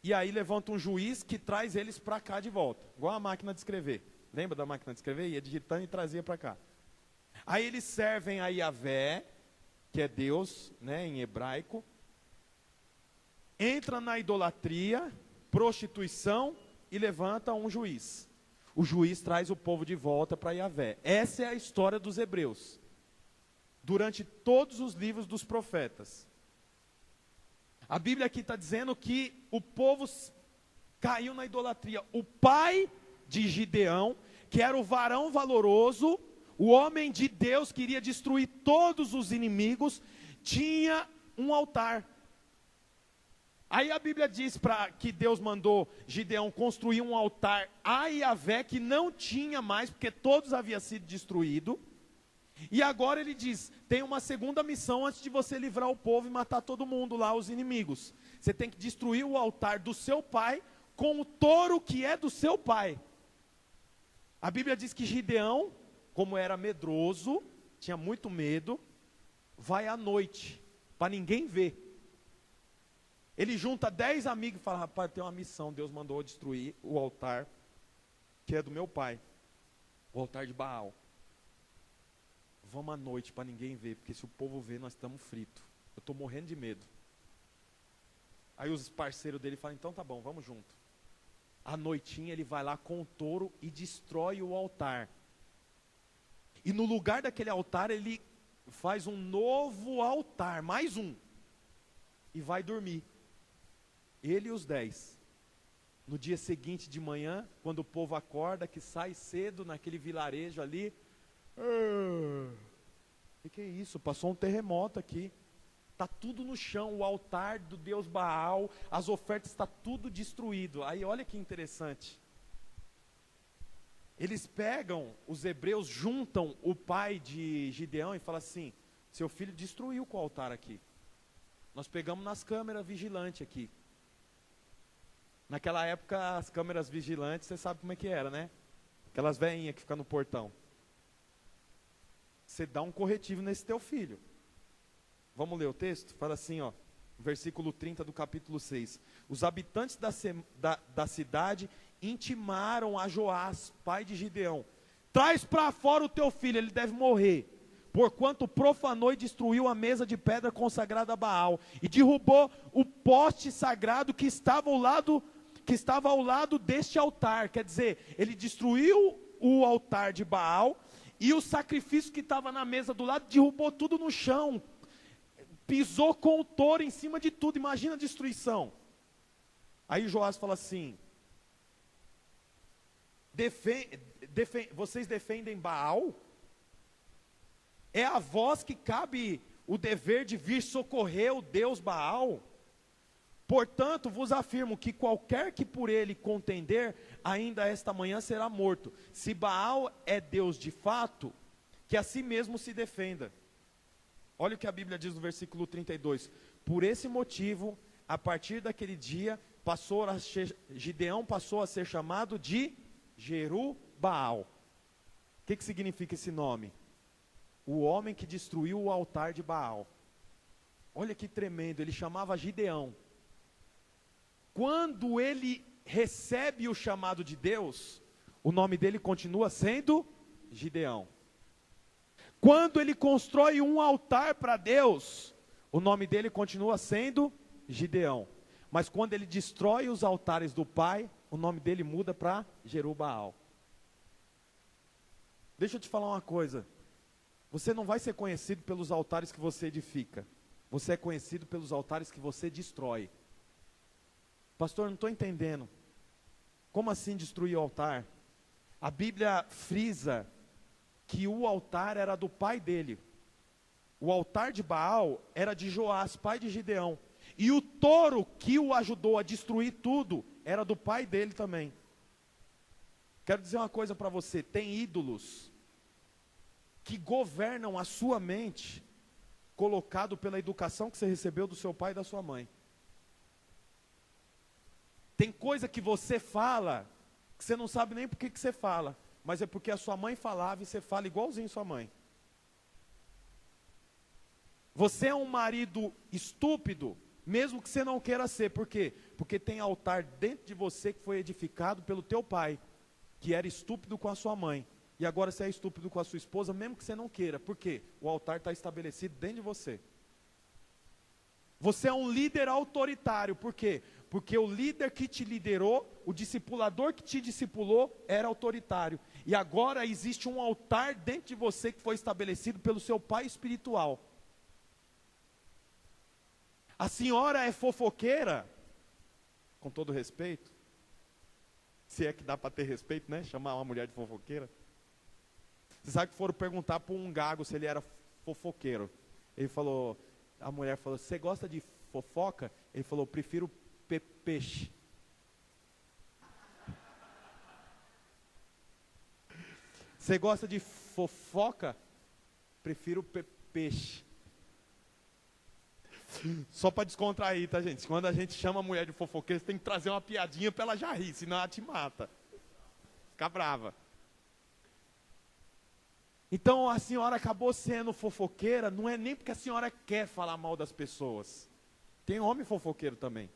e aí levanta um juiz que traz eles para cá de volta, igual a máquina de escrever. Lembra da máquina de escrever? Ia digitando e trazia para cá. Aí eles servem a Yahvé, que é Deus, né, em hebraico, entra na idolatria, prostituição e levanta um juiz. O juiz traz o povo de volta para Yahvé. Essa é a história dos hebreus, durante todos os livros dos profetas. A Bíblia aqui está dizendo que o povo caiu na idolatria. O pai de Gideão, que era o varão valoroso, o homem de Deus que iria destruir todos os inimigos, tinha um altar. Aí a Bíblia diz que Deus mandou Gideão construir um altar a Yahvé que não tinha mais, porque todos haviam sido destruídos. E agora ele diz, tem uma segunda missão antes de você livrar o povo e matar todo mundo lá, os inimigos. Você tem que destruir o altar do seu pai com o touro que é do seu pai. A Bíblia diz que Gideão, como era medroso, tinha muito medo, vai à noite, para ninguém ver. Ele junta 10 amigos e fala, rapaz, tem uma missão, Deus mandou destruir o altar, que é do meu pai, o altar de Baal. Vamos à noite para ninguém ver, porque se o povo ver, nós estamos fritos. Eu estou morrendo de medo. Aí os parceiros dele falam, então tá bom, vamos junto. À noitinha ele vai lá com o touro e destrói o altar. E no lugar daquele altar ele faz um novo altar, mais um. E vai dormir. Ele e os 10. No dia seguinte de manhã, quando o povo acorda, que sai cedo naquele vilarejo ali. Que é isso? Passou um terremoto aqui. Está tudo no chão, o altar do Deus Baal, as ofertas, está tudo destruído. Aí olha que interessante. Eles pegam, os hebreus juntam o pai de Gideão e falam assim, seu filho destruiu com o altar aqui. Nós pegamos nas câmeras vigilantes aqui. Naquela época, as câmeras vigilantes, você sabe como é que era, né? Aquelas veinhas que ficam no portão. Você dá um corretivo nesse teu filho. Vamos ler o texto? Fala assim, ó, versículo 30 do capítulo 6. Os habitantes da cidade intimaram a Joás, pai de Gideão. Traz para fora o teu filho, ele deve morrer. Porquanto profanou e destruiu a mesa de pedra consagrada a Baal. E derrubou o poste sagrado que estava ao lado deste altar. Quer dizer, ele destruiu o altar de Baal. E o sacrifício que estava na mesa do lado, derrubou tudo no chão. Pisou com o touro em cima de tudo. Imagina a destruição. Aí Joás fala assim, vocês defendem Baal? É a vós que cabe o dever de vir socorrer o Deus Baal? Portanto, vos afirmo que qualquer que por ele contender, ainda esta manhã será morto. Se Baal é Deus de fato, que a si mesmo se defenda. Olha o que a Bíblia diz no versículo 32. Por esse motivo, a partir daquele dia, Gideão passou a ser chamado de Jeru-Baal. O que significa esse nome? O homem que destruiu o altar de Baal. Olha que tremendo, ele chamava Gideão. Quando ele recebe o chamado de Deus, o nome dele continua sendo Gideão. Quando ele constrói um altar para Deus, o nome dele continua sendo Gideão. Mas quando ele destrói os altares do pai, o nome dele muda para Jeru-Baal. Deixa eu te falar uma coisa. Você não vai ser conhecido pelos altares que você edifica. Você é conhecido pelos altares que você destrói. Pastor, não estou entendendo. Como assim destruir o altar? A Bíblia frisa que o altar era do pai dele. O altar de Baal era de Joás, pai de Gideão. E o touro que o ajudou a destruir tudo, era do pai dele também. Quero dizer uma coisa para você, tem ídolos que governam a sua mente, colocado pela educação que você recebeu do seu pai e da sua mãe. Tem coisa que você fala, que você não sabe nem por que você fala, mas é porque a sua mãe falava e você fala igualzinho sua mãe. Você é um marido estúpido, mesmo que você não queira ser. Por quê? Porque tem altar dentro de você que foi edificado pelo teu pai, que era estúpido com a sua mãe. E agora você é estúpido com a sua esposa, mesmo que você não queira. Por quê? O altar está estabelecido dentro de você. Você é um líder autoritário. Por quê? Porque o líder que te liderou, o discipulador que te discipulou, era autoritário. E agora existe um altar dentro de você que foi estabelecido pelo seu pai espiritual. A senhora é fofoqueira, com todo respeito, se é que dá para ter respeito, né? Chamar uma mulher de fofoqueira. Você sabe que foram perguntar para um gago se ele era fofoqueiro. Ele falou, a mulher falou, você gosta de fofoca? Ele falou, prefiro peixe. Você gosta de fofoca? Prefiro peixe. Só para descontrair, tá, gente? Quando a gente chama a mulher de fofoqueira, você tem que trazer uma piadinha para ela já rir, senão ela te mata. Fica brava. Então a senhora acabou sendo fofoqueira, não é nem porque a senhora quer falar mal das pessoas. Tem homem fofoqueiro também.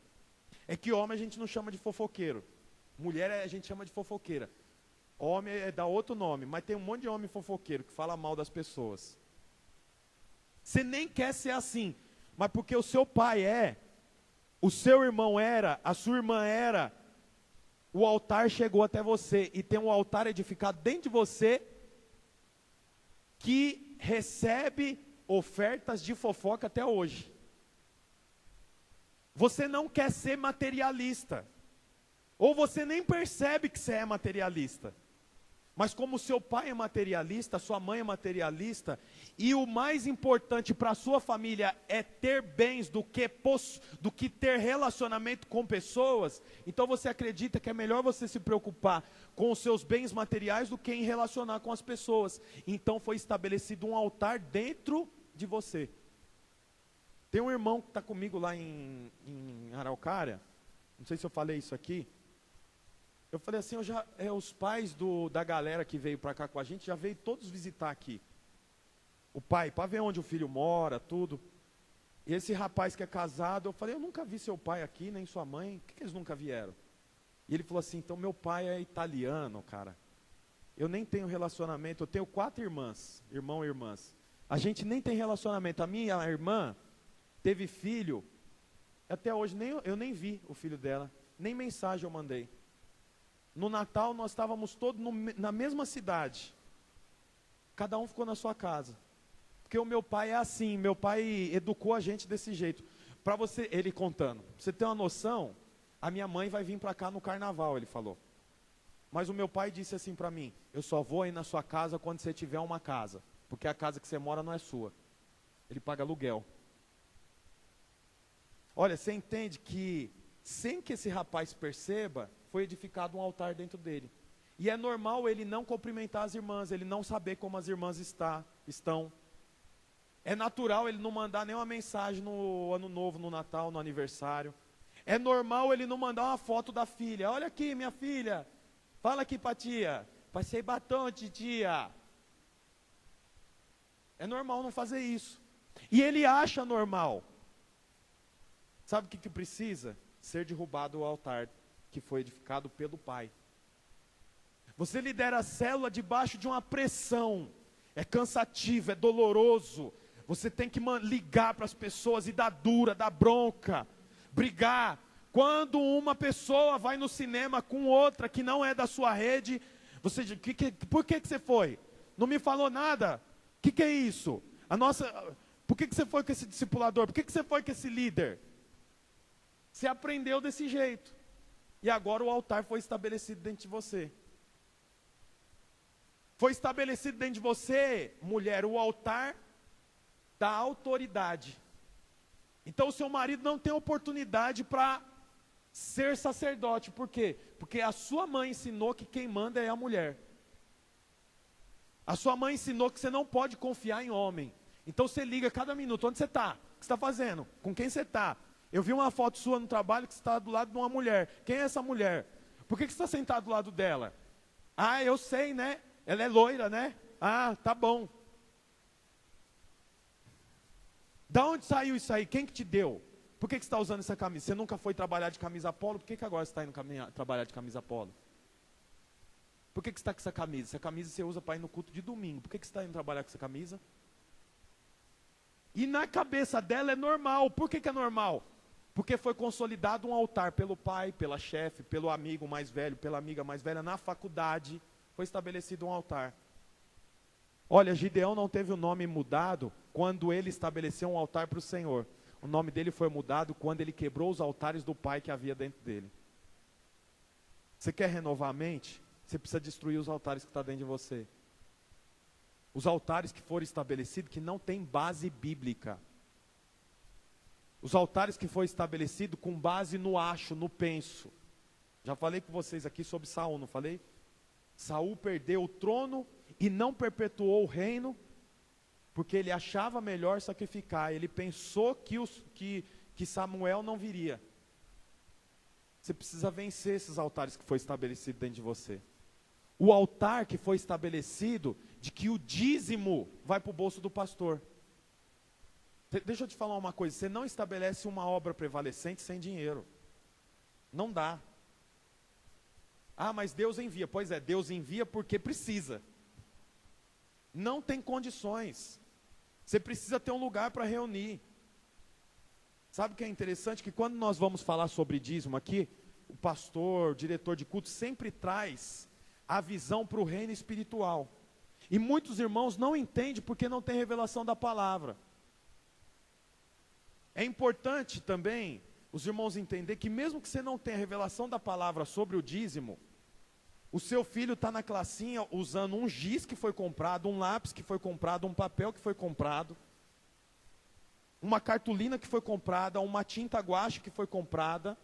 É que homem a gente não chama de fofoqueiro. Mulher a gente chama de fofoqueira. Homem dá outro nome, mas tem um monte de homem fofoqueiro que fala mal das pessoas. Você nem quer ser assim, mas porque o seu pai é, o seu irmão era, a sua irmã era, o altar chegou até você e tem um altar edificado dentro de você que recebe ofertas de fofoca até hoje. Você não quer ser materialista, ou você nem percebe que você é materialista. Mas como seu pai é materialista, sua mãe é materialista, e o mais importante para a sua família é ter bens do que ter relacionamento com pessoas, então você acredita que é melhor você se preocupar com os seus bens materiais do que em relacionar com as pessoas. Então foi estabelecido um altar dentro de você. Tem um irmão que está comigo lá em Araucária, não sei se eu falei isso aqui. Eu falei assim, os pais da galera que veio para cá com a gente, já veio todos visitar aqui. O pai, para ver onde o filho mora, tudo. E esse rapaz que é casado, eu falei, eu nunca vi seu pai aqui, nem sua mãe, por que eles nunca vieram? E ele falou assim, então meu pai é italiano, cara. Eu nem tenho relacionamento, eu tenho 4 irmãs, irmão e irmãs. A gente nem tem relacionamento. A minha irmã teve filho, até hoje eu nem vi o filho dela, nem mensagem eu mandei. No Natal nós estávamos todos na mesma cidade. Cada um ficou na sua casa. Porque o meu pai é assim, meu pai educou a gente desse jeito. Para você, ele contando, pra você ter uma noção, a minha mãe vai vir para cá no carnaval, ele falou. Mas o meu pai disse assim para mim, eu só vou aí na sua casa quando você tiver uma casa. Porque a casa que você mora não é sua. Ele paga aluguel. Olha, você entende que, sem que esse rapaz perceba, foi edificado um altar dentro dele. E é normal ele não cumprimentar as irmãs, ele não saber como as irmãs estão. É natural ele não mandar nenhuma mensagem no ano novo, no Natal, no aniversário. É normal ele não mandar uma foto da filha. Olha aqui, minha filha. Fala aqui pra tia. Passei batom, titia. É normal não fazer isso. E ele acha normal. Sabe o que precisa? Ser derrubado o altar que foi edificado pelo pai. Você lidera a célula debaixo de uma pressão. É cansativo, é doloroso. Você tem que ligar para as pessoas e dar dura, dar bronca, brigar. Quando uma pessoa vai no cinema com outra que não é da sua rede, você diz, por que você foi? Não me falou nada? O que é isso? Por que você foi com esse discipulador? Por que você foi com esse líder? Você aprendeu desse jeito. E agora o altar foi estabelecido dentro de você. Foi estabelecido dentro de você, mulher, o altar da autoridade. Então o seu marido não tem oportunidade para ser sacerdote. Por quê? Porque a sua mãe ensinou que quem manda é a mulher. A sua mãe ensinou que você não pode confiar em homem. Então você liga cada minuto, onde você está? O que você está fazendo? Com quem você está? Eu vi uma foto sua no trabalho que você está do lado de uma mulher. Quem é essa mulher? Por que você está sentado do lado dela? Ah, eu sei, né? Ela é loira, né? Ah, tá bom. Da onde saiu isso aí? Quem que te deu? Por que você está usando essa camisa? Você nunca foi trabalhar de camisa polo? Por que agora você está indo trabalhar de camisa polo? Por que você está com essa camisa? Essa camisa você usa para ir no culto de domingo. Por que você está indo trabalhar com essa camisa? E na cabeça dela é normal. Por que é normal? Porque foi consolidado um altar pelo pai, pela chefe, pelo amigo mais velho, pela amiga mais velha. Na faculdade foi estabelecido um altar. Olha, Gideão não teve o nome mudado quando ele estabeleceu um altar para o Senhor. O nome dele foi mudado quando ele quebrou os altares do pai que havia dentro dele. Você quer renovar a mente? Você precisa destruir os altares que estão dentro de você. Os altares que foram estabelecidos que não tem base bíblica. Os altares que foram estabelecidos com base no acho, no penso. Já falei com vocês aqui sobre Saul, não falei? Saul perdeu o trono e não perpetuou o reino, porque ele achava melhor sacrificar. Ele pensou que Samuel não viria. Você precisa vencer esses altares que foi estabelecido dentro de você. O altar que foi estabelecido de que o dízimo vai para o bolso do pastor. Deixa eu te falar uma coisa, você não estabelece uma obra prevalecente sem dinheiro. Não dá. Ah, mas Deus envia. Pois é, Deus envia porque precisa. Não tem condições. Você precisa ter um lugar para reunir. Sabe o que é interessante? Que quando nós vamos falar sobre dízimo aqui, o pastor, o diretor de culto sempre traz a visão para o reino espiritual. E muitos irmãos não entendem porque não tem revelação da palavra. É importante também os irmãos entenderem que mesmo que você não tenha revelação da palavra sobre o dízimo, o seu filho está na classinha usando um giz que foi comprado, um lápis que foi comprado, um papel que foi comprado, uma cartolina que foi comprada, uma tinta guache que foi comprada,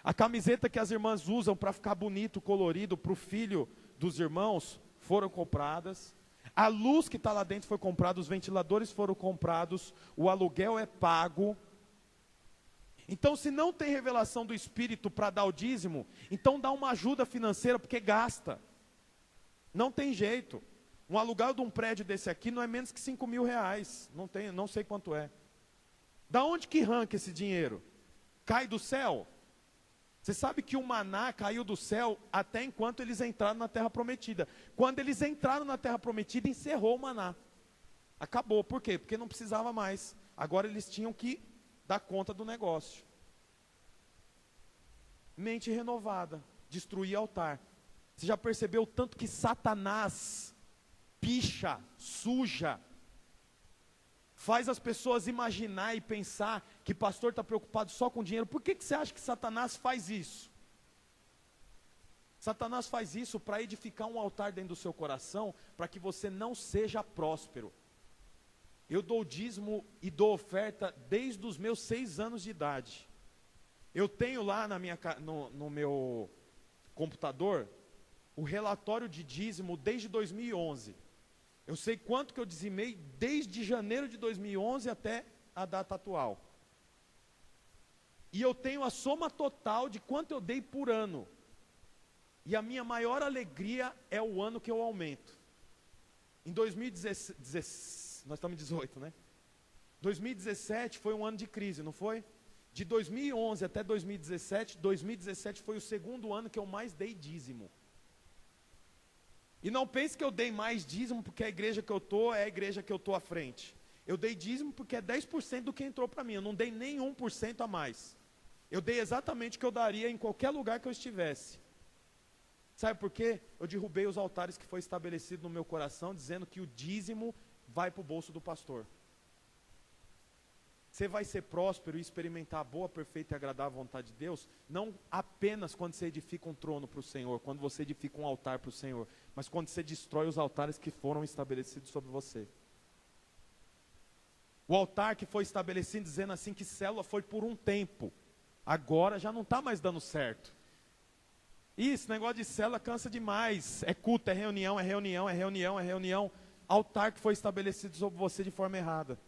a camiseta que as irmãs usam para ficar bonito, colorido para o filho dos irmãos foram compradas, a luz que está lá dentro foi comprada, os ventiladores foram comprados, o aluguel é pago. Então, se não tem revelação do Espírito para dar o dízimo, então dá uma ajuda financeira, porque gasta. Não tem jeito. Um aluguel de um prédio desse aqui não é menos que 5 mil reais. Não sei quanto é. Da onde que arranca esse dinheiro? Cai do céu? Você sabe que o maná caiu do céu até enquanto eles entraram na terra prometida. Quando eles entraram na terra prometida, encerrou o maná. Acabou. Por quê? Porque não precisava mais. Agora eles tinham que dar conta do negócio. Mente renovada, destruir altar. Você já percebeu o tanto que Satanás picha, suja, faz as pessoas imaginar e pensar que pastor está preocupado só com dinheiro? Por que você acha que Satanás faz isso? Satanás faz isso para edificar um altar dentro do seu coração, para que você não seja próspero. Eu dou dízimo e dou oferta desde os meus 6 anos de idade. Eu tenho lá no meu computador o relatório de dízimo desde 2011. Eu sei quanto que eu dizimei desde janeiro de 2011 até a data atual. E eu tenho a soma total de quanto eu dei por ano. E a minha maior alegria é o ano que eu aumento. Em 2016, nós estamos em 18, né? 2017 foi um ano de crise, não foi? De 2011 até 2017 foi o segundo ano que eu mais dei dízimo. E não pense que eu dei mais dízimo porque a igreja que eu estou é a igreja que eu estou à frente. Eu dei dízimo porque é 10% do que entrou para mim. Eu não dei nem 1% a mais. Eu dei exatamente o que eu daria em qualquer lugar que eu estivesse. Sabe por quê? Eu derrubei os altares que foi estabelecido no meu coração, dizendo que o dízimo vai para o bolso do pastor. Você vai ser próspero e experimentar a boa, perfeita e agradável vontade de Deus, não apenas quando você edifica um trono para o Senhor, quando você edifica um altar para o Senhor, mas quando você destrói os altares que foram estabelecidos sobre você. O altar que foi estabelecido dizendo assim que célula foi por um tempo, agora já não está mais dando certo. Isso, negócio de célula cansa demais, é culto, é reunião, é reunião, é reunião, é reunião. Altar que foi estabelecido sobre você de forma errada.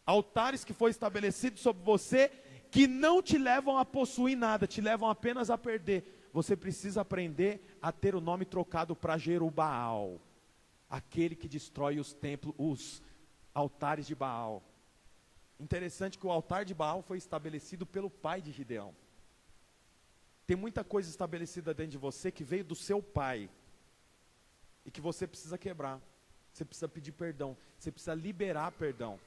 Altares que foi estabelecido sobre você que não te levam a possuir nada, te levam apenas a perder. Você precisa aprender a ter o nome trocado para Jerubaal, aquele que destrói os templos, os altares de Baal. Interessante que o altar de Baal foi estabelecido pelo pai de Gideão. Tem muita coisa estabelecida dentro de você que veio do seu pai e que você precisa quebrar. Você precisa pedir perdão, você precisa liberar perdão.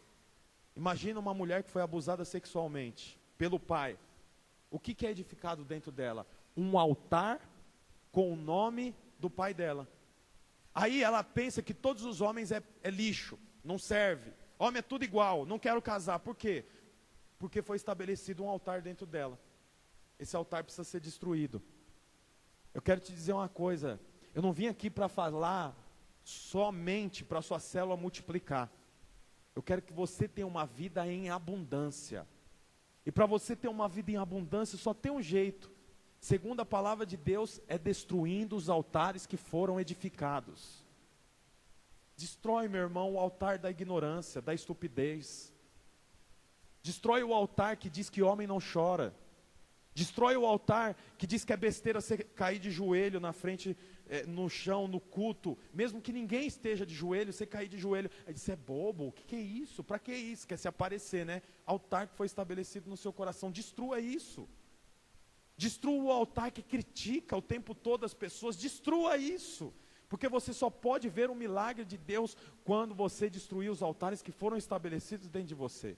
Imagina uma mulher que foi abusada sexualmente pelo pai. O que é edificado dentro dela? Um altar com o nome do pai dela. Aí ela pensa que todos os homens é lixo, não serve. Homem é tudo igual, não quero casar. Por quê? Porque foi estabelecido um altar dentro dela. Esse altar precisa ser destruído. Eu quero te dizer uma coisa. Eu não vim aqui para falar somente para a sua célula multiplicar. Eu quero que você tenha uma vida em abundância. E para você ter uma vida em abundância, só tem um jeito. Segundo a palavra de Deus, é destruindo os altares que foram edificados. Destrói, meu irmão, o altar da ignorância, da estupidez. Destrói o altar que diz que homem não chora. Destrói o altar que diz que é besteira você cair de joelho na frente, no chão, no culto. Mesmo que ninguém esteja de joelho, você cair de joelho. Aí você é bobo, o que é isso? Para que isso? Quer se aparecer, né? Altar que foi estabelecido no seu coração, destrua isso. Destrua o altar que critica o tempo todo as pessoas, destrua isso. Porque você só pode ver o milagre de Deus quando você destruir os altares que foram estabelecidos dentro de você.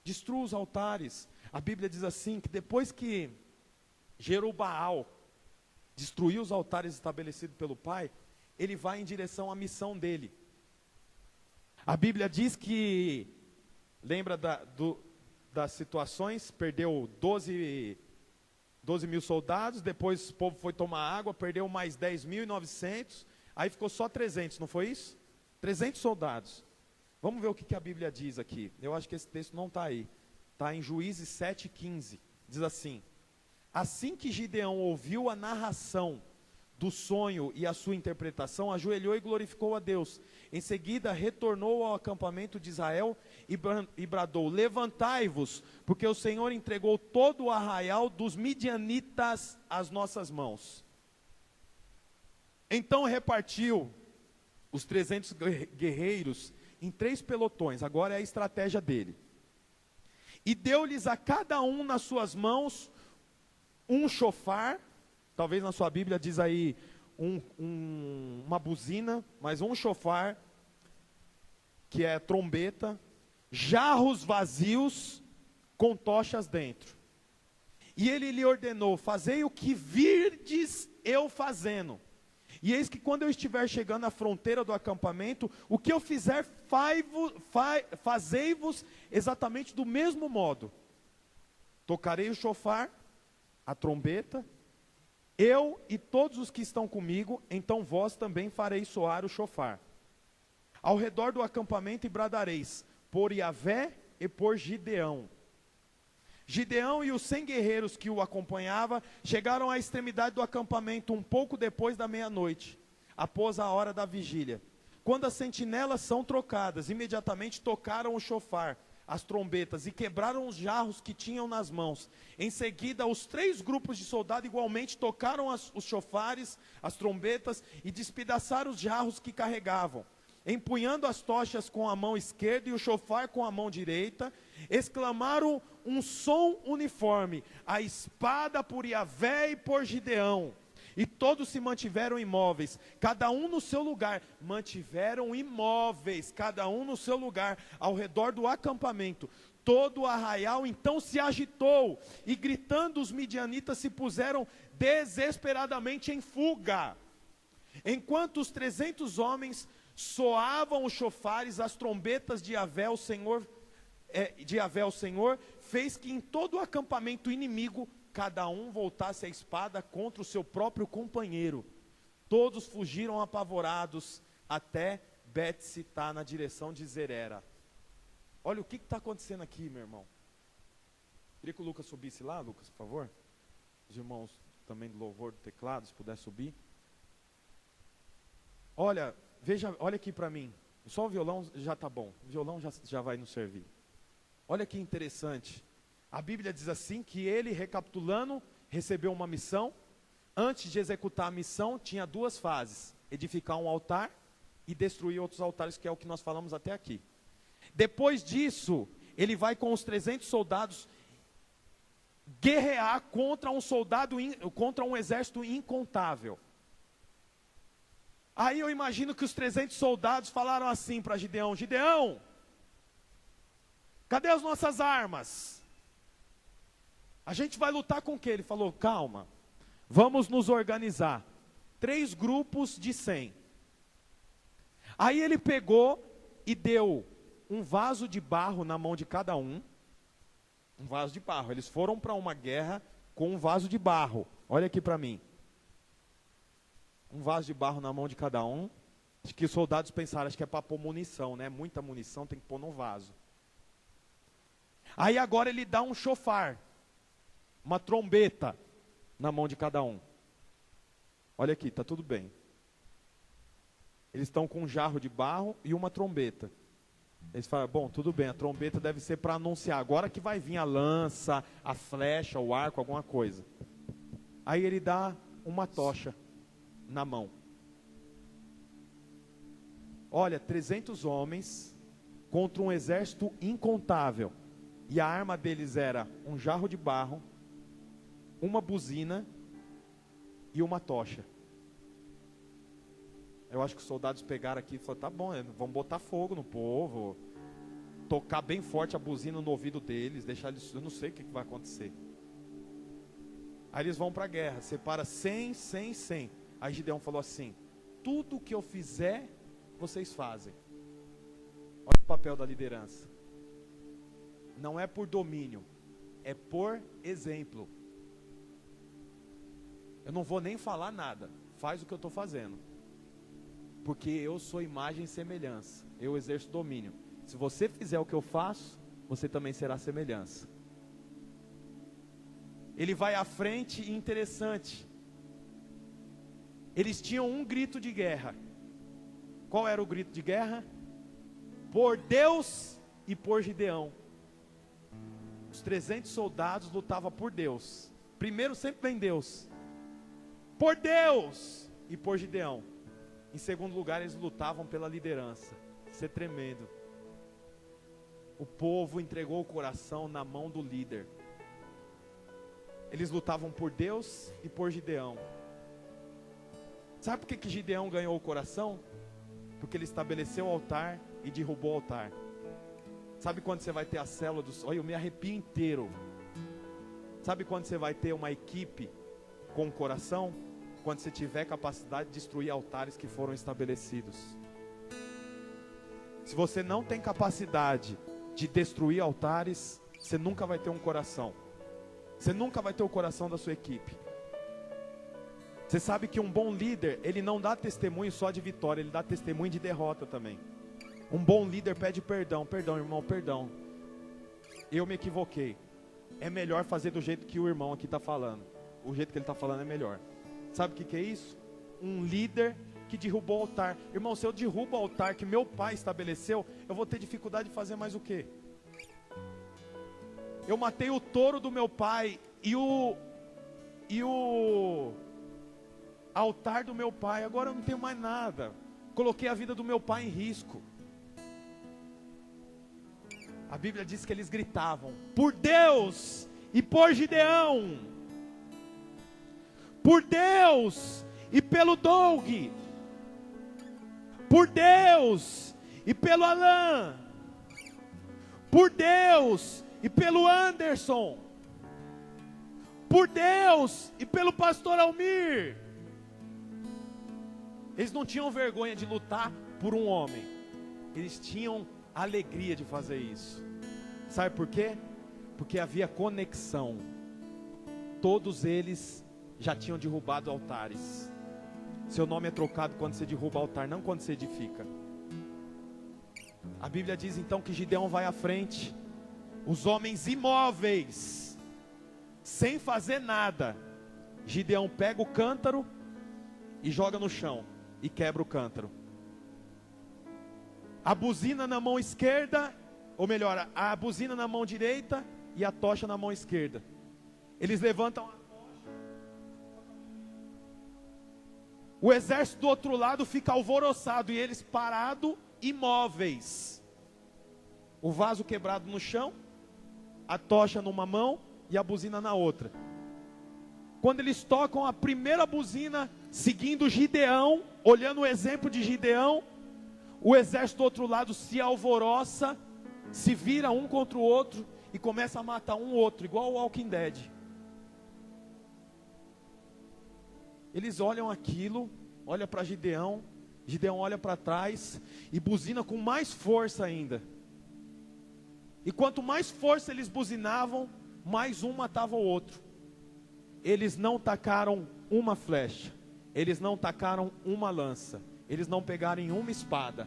Destrua os altares. A Bíblia diz assim, que depois que Jerobaal destruiu os altares estabelecidos pelo pai, ele vai em direção à missão dele. A Bíblia diz que, lembra das situações, perdeu 12 mil soldados, depois o povo foi tomar água, perdeu mais 10.900, aí ficou só 300, não foi isso? 300 soldados. Vamos ver o que a Bíblia diz aqui. Eu acho que esse texto não está aí. Está em Juízes 7,15. Diz assim: assim que Gideão ouviu a narração do sonho e a sua interpretação, ajoelhou e glorificou a Deus. Em seguida, retornou ao acampamento de Israel e bradou: levantai-vos, porque o Senhor entregou todo o arraial dos midianitas às nossas mãos. Então repartiu os 300 guerreiros em 3 pelotões. Agora é a estratégia dele. E deu-lhes a cada um nas suas mãos um chofar. Talvez na sua Bíblia diz aí uma buzina, mas um chofar, que é trombeta, jarros vazios com tochas dentro. E ele lhe ordenou: fazei o que virdes eu fazendo. E eis que quando eu estiver chegando à fronteira do acampamento, o que eu fizer, fazei-vos exatamente do mesmo modo. Tocarei o chofar, a trombeta, eu e todos os que estão comigo, então vós também fareis soar o chofar. Ao redor do acampamento e bradareis, por Yahvé e por Gideão. Gideão e os 100 guerreiros que o acompanhavam chegaram à extremidade do acampamento um pouco depois da meia-noite, após a hora da vigília. Quando as sentinelas são trocadas, imediatamente tocaram o chofar, as trombetas, e quebraram os jarros que tinham nas mãos. Em seguida, os 3 grupos de soldados igualmente tocaram os chofares, as trombetas, e despedaçaram os jarros que carregavam. Empunhando as tochas com a mão esquerda e o chofar com a mão direita, exclamaram um som uniforme: a espada por Yahvé e por Gideão. E todos se mantiveram imóveis, cada um no seu lugar. Mantiveram imóveis, cada um no seu lugar, ao redor do acampamento. Todo o arraial então se agitou, e gritando os midianitas se puseram desesperadamente em fuga. Enquanto os 300 homens soavam os chofares, as trombetas de Yahvé, o Senhor, fez que em todo o acampamento inimigo, cada um voltasse a espada contra o seu próprio companheiro. Todos fugiram apavorados até Bet-Sitá, na direção de Zerera. Olha o que está acontecendo aqui, meu irmão. Queria que o Lucas subisse lá, Lucas, por favor. Os irmãos também do louvor do teclado, se puder subir. Olha, olha aqui para mim. Só o violão já está bom. O violão já vai nos servir. Olha que interessante. A Bíblia diz assim que ele, recapitulando, recebeu uma missão. Antes de executar a missão, tinha 2 fases: edificar um altar e destruir outros altares, que é o que nós falamos até aqui. Depois disso, ele vai com os 300 soldados guerrear contra contra um exército incontável. Aí eu imagino que os 300 soldados falaram assim para Gideão: Gideão, cadê as nossas armas? A gente vai lutar com o quê? Ele falou: calma, vamos nos organizar. 3 grupos de 100. Aí ele pegou e deu um vaso de barro na mão de cada um. Um vaso de barro. Eles foram para uma guerra com um vaso de barro. Olha aqui para mim. Um vaso de barro na mão de cada um. Acho que os soldados pensaram, acho que é para pôr munição, né? Muita munição tem que pôr no vaso. Aí agora ele dá um chofar, uma trombeta na mão de cada um. Olha aqui, tá tudo bem. Eles estão com um jarro de barro e uma trombeta. Eles falam: bom, tudo bem, a trombeta deve ser para anunciar. Agora que vai vir a lança, a flecha, o arco, alguma coisa. Aí ele dá uma tocha na mão. Olha, 300 homens contra um exército incontável. E a arma deles era um jarro de barro, uma buzina e uma tocha. Eu acho que os soldados pegaram aqui e falaram: tá bom, vamos botar fogo no povo, tocar bem forte a buzina no ouvido deles, deixar eles, eu não sei o que vai acontecer. Aí eles vão para a guerra, separa 100, 100, 100. Aí Gideão falou assim: tudo que eu fizer, vocês fazem. Olha o papel da liderança. Não é por domínio, é por exemplo. Eu não vou nem falar nada, faz o que eu estou fazendo. Porque eu sou imagem e semelhança, eu exerço domínio. Se você fizer o que eu faço, você também será semelhança. Ele vai à frente e interessante. Eles tinham um grito de guerra. Qual era o grito de guerra? Por Deus e por Gideão. Os 300 soldados lutavam por Deus. Primeiro sempre vem Deus. Por Deus e por Gideão. Em segundo lugar, eles lutavam pela liderança. Isso é tremendo. O povo entregou o coração na mão do líder. Eles lutavam por Deus e por Gideão. Sabe por que Gideão ganhou o coração? Porque ele estabeleceu o altar e derrubou o altar. Sabe quando você vai ter a célula dos... Olha, eu me arrepio inteiro. Sabe quando você vai ter uma equipe com o coração? Quando você tiver capacidade de destruir altares que foram estabelecidos. Se você não tem capacidade de destruir altares, você nunca vai ter um coração. Você nunca vai ter o coração da sua equipe. Você sabe que um bom líder, ele não dá testemunho só de vitória, ele dá testemunho de derrota também. Um bom líder pede perdão. Perdão, irmão, perdão. Eu me equivoquei. É melhor fazer do jeito que o irmão aqui está falando. O jeito que ele está falando é melhor. Sabe o que é isso? Um líder que derrubou o altar. Irmão, se eu derrubo o altar que meu pai estabeleceu, eu vou ter dificuldade de fazer mais o quê? Eu matei o touro do meu pai e o altar do meu pai. Agora eu não tenho mais nada. Coloquei a vida do meu pai em risco. A Bíblia diz que eles gritavam: por Deus e por Gideão, por Deus e pelo Doug, por Deus e pelo Alan, por Deus e pelo Anderson, por Deus e pelo pastor Almir. Eles não tinham vergonha de lutar por um homem. Eles tinham alegria de fazer isso. Sabe por quê? Porque havia conexão. Todos eles já tinham derrubado altares. Seu nome é trocado quando você derruba altar, não quando você edifica. A Bíblia diz então que Gideão vai à frente. Os homens imóveis, sem fazer nada. Gideão pega o cântaro e joga no chão e quebra o cântaro. A buzina na mão esquerda, ou melhor, a buzina na mão direita e a tocha na mão esquerda. Eles levantam a tocha. O exército do outro lado fica alvoroçado e eles parados, imóveis. O vaso quebrado no chão, a tocha numa mão e a buzina na outra. Quando eles tocam a primeira buzina, seguindo Gideão, olhando o exemplo de Gideão, o exército do outro lado se alvoroça, se vira um contra o outro e começa a matar um outro, igual o Walking Dead. Eles olham aquilo, olham para Gideão, Gideão olha para trás e buzina com mais força ainda. E quanto mais força eles buzinavam, mais um matava o outro. Eles não tacaram uma flecha, eles não tacaram uma lança, eles não pegaram uma espada.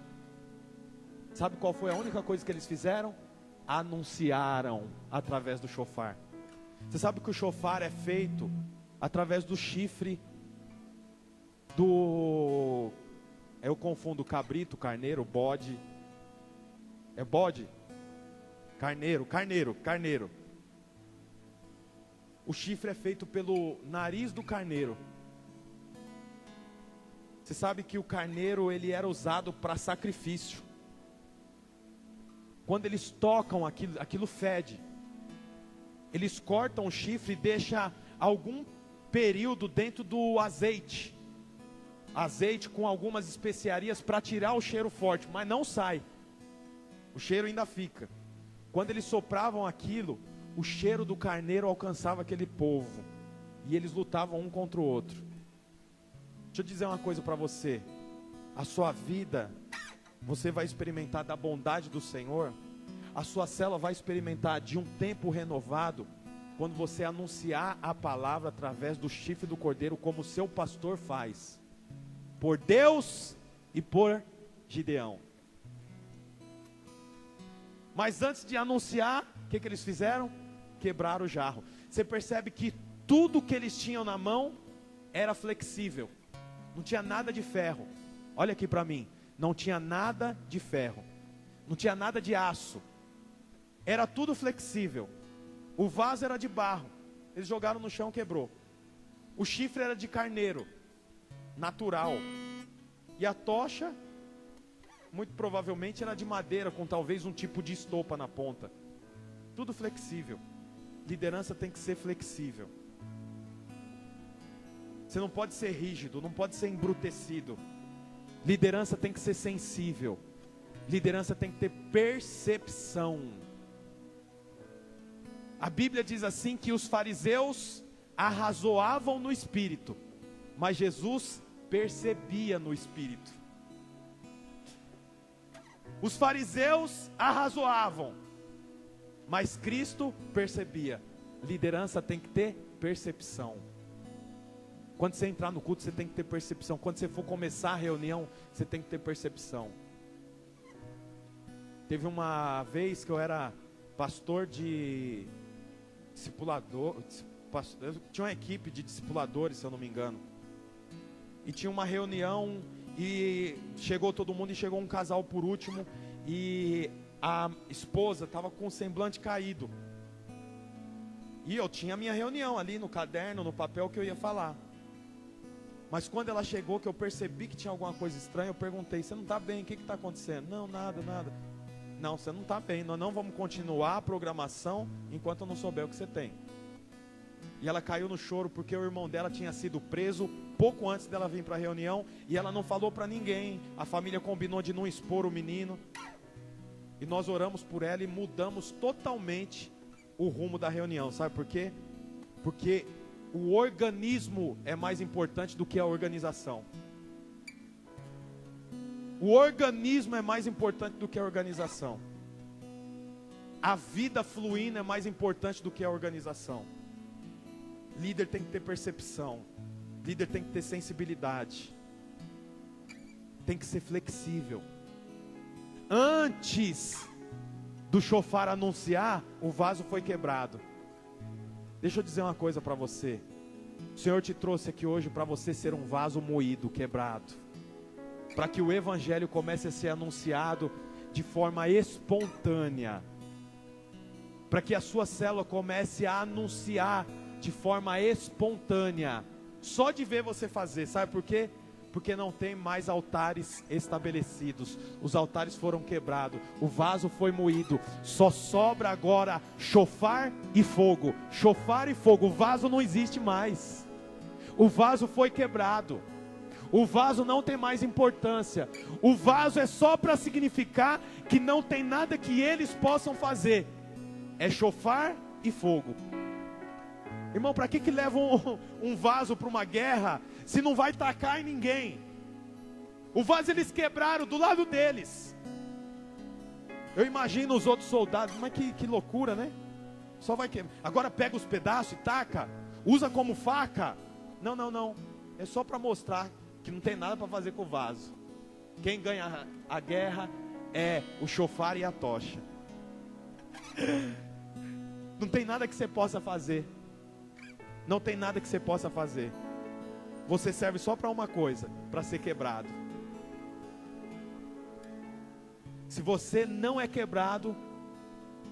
Sabe qual foi a única coisa que eles fizeram? Anunciaram através do chofar. Você sabe que o chofar é feito através do chifre do... Eu confundo cabrito, carneiro, bode. É bode? Carneiro. O chifre é feito pelo nariz do carneiro. Você sabe que o carneiro, ele era usado para sacrifício. Quando eles tocam aquilo fede. Eles cortam o chifre e deixam algum período dentro do azeite. Azeite com algumas especiarias para tirar o cheiro forte, mas não sai. O cheiro ainda fica. Quando eles sopravam aquilo, o cheiro do carneiro alcançava aquele povo. E eles lutavam um contra o outro. Deixa eu dizer uma coisa para você. A sua vida, você vai experimentar da bondade do Senhor. A sua célula vai experimentar de um tempo renovado, quando você anunciar a palavra através do chifre do cordeiro, como o seu pastor faz. Por Deus e por Gideão. Mas antes de anunciar, o que eles fizeram? Quebraram o jarro. Você percebe que tudo que eles tinham na mão era flexível. Não tinha nada de ferro. Olha aqui para mim. Não tinha nada de ferro. Não tinha nada de aço. Era tudo flexível. O vaso era de barro. Eles jogaram no chão, quebrou. O chifre era de carneiro, natural. E a tocha, muito provavelmente, era de madeira, com talvez um tipo de estopa na ponta. Tudo flexível. Liderança tem que ser flexível. Você não pode ser rígido, não pode ser embrutecido. Liderança tem que ser sensível. Liderança tem que ter percepção. A Bíblia diz assim que os fariseus arrazoavam no espírito, mas Jesus percebia no espírito. Os fariseus arrazoavam, mas Cristo percebia. Liderança tem que ter percepção. Quando você entrar no culto, você tem que ter percepção. Quando você for começar a reunião, você tem que ter percepção. Teve uma vez que eu era pastor de discipulador, eu tinha uma equipe de discipuladores, se eu não me engano. E tinha uma reunião e chegou todo mundo e chegou um casal por último. E a esposa estava com o semblante caído. E eu tinha a minha reunião ali no caderno, no papel que eu ia falar. Mas quando ela chegou, que eu percebi que tinha alguma coisa estranha, eu perguntei: você não está bem? O que está acontecendo? Não, nada. Não, você não está bem. Nós não vamos continuar a programação enquanto eu não souber o que você tem. E ela caiu no choro porque o irmão dela tinha sido preso pouco antes dela vir para a reunião. E ela não falou para ninguém. A família combinou de não expor o menino. E nós oramos por ela e mudamos totalmente o rumo da reunião. Sabe por quê? Porque o organismo é mais importante do que a organização. O organismo é mais importante do que a organização. A vida fluindo é mais importante do que a organização. Líder tem que ter percepção. Líder tem que ter sensibilidade. Tem que ser flexível. Antes do chofar anunciar, o vaso foi quebrado. Deixa eu dizer uma coisa para você. O Senhor te trouxe aqui hoje para você ser um vaso moído, quebrado. Para que o evangelho comece a ser anunciado de forma espontânea. Para que a sua célula comece a anunciar de forma espontânea. Só de ver você fazer. Sabe por quê? Porque não tem mais altares estabelecidos. Os altares foram quebrados. O vaso foi moído. Só sobra agora chofar e fogo. Chofar e fogo. O vaso não existe mais. O vaso foi quebrado. O vaso não tem mais importância. O vaso é só para significar que não tem nada que eles possam fazer. É chofar e fogo. Irmão, para que levam um vaso para uma guerra se não vai tacar em ninguém? O vaso eles quebraram do lado deles. Eu imagino os outros soldados, mas que loucura, né? Só vai quebrar. Agora pega os pedaços e taca. Usa como faca. Não. É só para mostrar que não tem nada para fazer com o vaso. Quem ganha a guerra é o chofar e a tocha. Não tem nada que você possa fazer. Não tem nada que você possa fazer. Você serve só para uma coisa, para ser quebrado. Se você não é quebrado,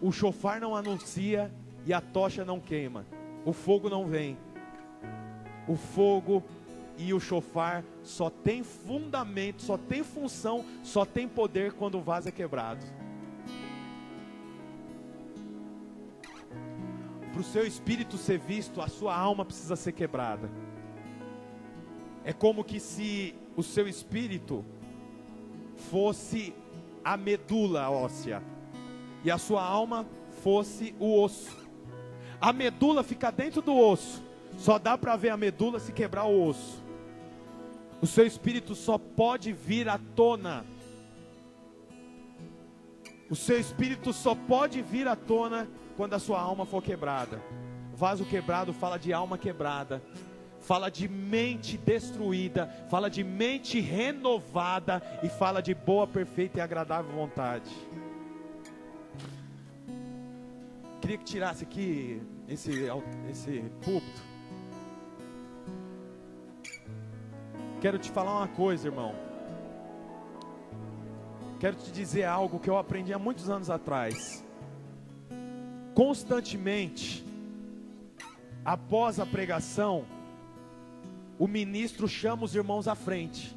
o chofar não anuncia e a tocha não queima. O fogo não vem. O fogo e o chofar só tem fundamento, só tem função, só tem poder quando o vaso é quebrado. Para o seu espírito ser visto, a sua alma precisa ser quebrada. É como que se o seu espírito fosse a medula óssea e a sua alma fosse o osso. A medula fica dentro do osso. Só dá para ver a medula se quebrar o osso. O seu espírito só pode vir à tona. O seu espírito só pode vir à tona quando a sua alma for quebrada. Vaso quebrado fala de alma quebrada. Fala de mente destruída. Fala de mente renovada. E fala de boa, perfeita e agradável vontade. Queria que tirasse aqui esse púlpito. Quero te falar uma coisa, irmão. Quero te dizer algo que eu aprendi há muitos anos atrás. Constantemente, após a pregação, o ministro chama os irmãos à frente.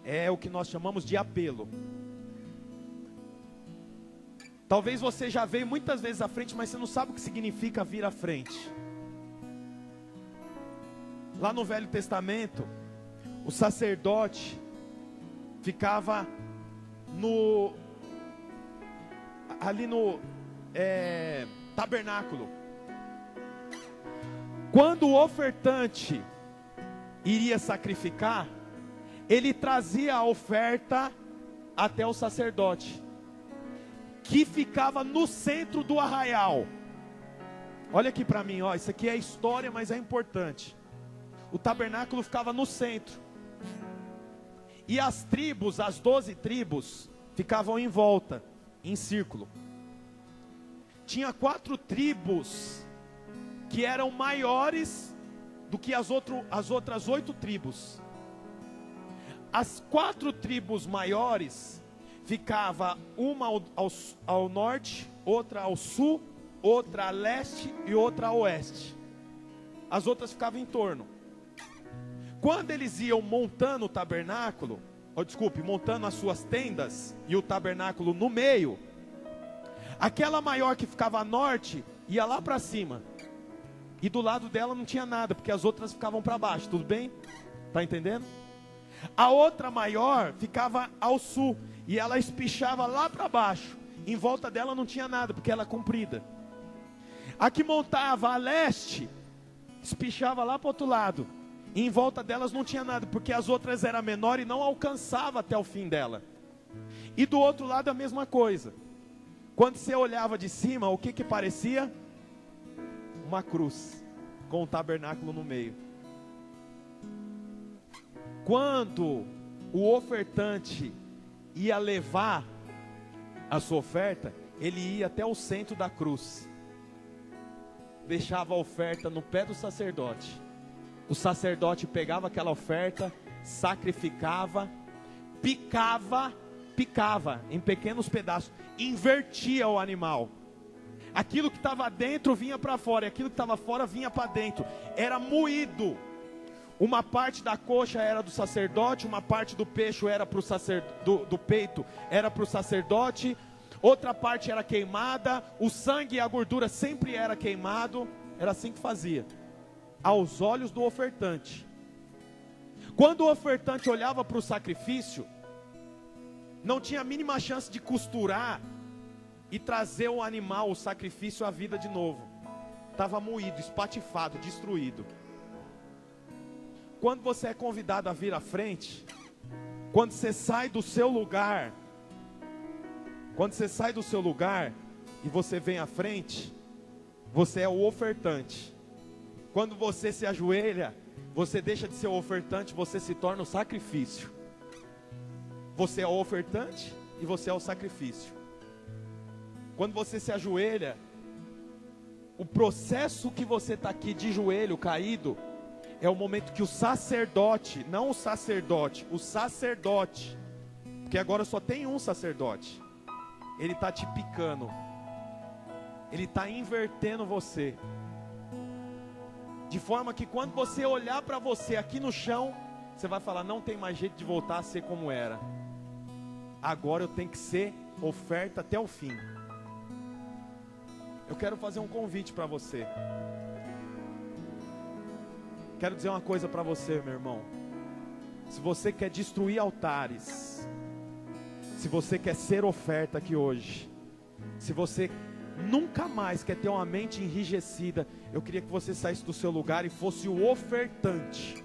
É o que nós chamamos de apelo. Talvez você já veio muitas vezes à frente, mas você não sabe o que significa vir à frente. Lá no Velho Testamento, o sacerdote ficava ali no tabernáculo. Quando o ofertante iria sacrificar, ele trazia a oferta até o sacerdote, que ficava no centro do arraial. Olha aqui para mim, ó, isso aqui é história, mas é importante. O tabernáculo ficava no centro. E as tribos, as 12 tribos, ficavam em volta, em círculo. Tinha 4 tribos que eram maiores do que as outras 8 tribos. As 4 tribos maiores ficava uma ao norte, outra ao sul, outra a leste e outra a oeste. As outras ficavam em torno. Quando eles iam montando o tabernáculo, montando as suas tendas e o tabernáculo no meio, aquela maior que ficava a norte ia lá para cima. E do lado dela não tinha nada, porque as outras ficavam para baixo, tudo bem? Tá entendendo? A outra maior ficava ao sul e ela espichava lá para baixo. Em volta dela não tinha nada, porque ela é comprida. A que montava a leste espichava lá para o outro lado. E em volta delas não tinha nada, porque as outras eram menores e não alcançava até o fim dela. E do outro lado a mesma coisa. Quando você olhava de cima, o que parecia? Uma cruz, com o tabernáculo no meio. Quando o ofertante ia levar a sua oferta, ele ia até o centro da cruz. Deixava a oferta no pé do sacerdote. O sacerdote pegava aquela oferta, sacrificava, picava em pequenos pedaços, invertia o animal. Aquilo que estava dentro vinha para fora, e aquilo que estava fora vinha para dentro. Era moído. Uma parte da coxa era do sacerdote, uma parte do peito era para o peito era para o sacerdote, outra parte era queimada, o sangue e a gordura sempre era queimado. Era assim que fazia, aos olhos do ofertante. Quando o ofertante olhava para o sacrifício, não tinha a mínima chance de costurar e trazer o animal, o sacrifício, à vida de novo. Estava moído, espatifado, destruído. Quando você é convidado a vir à frente, quando você sai do seu lugar, e você vem à frente, você é o ofertante. Quando você se ajoelha, você deixa de ser o ofertante, você se torna o sacrifício. Você é o ofertante e você é o sacrifício. Quando você se ajoelha, o processo que você está aqui de joelho caído, é o momento que o sacerdote, não o sacerdote, porque agora só tem um sacerdote, ele está te picando, ele está invertendo você, de forma que quando você olhar para você aqui no chão, você vai falar: não tem mais jeito de voltar a ser como era, agora eu tenho que ser oferta até o fim. Eu quero fazer um convite para você. Quero dizer uma coisa para você, meu irmão. Se você quer destruir altares, se você quer ser oferta aqui hoje, se você nunca mais quer ter uma mente enrijecida, eu queria que você saísse do seu lugar e fosse o ofertante.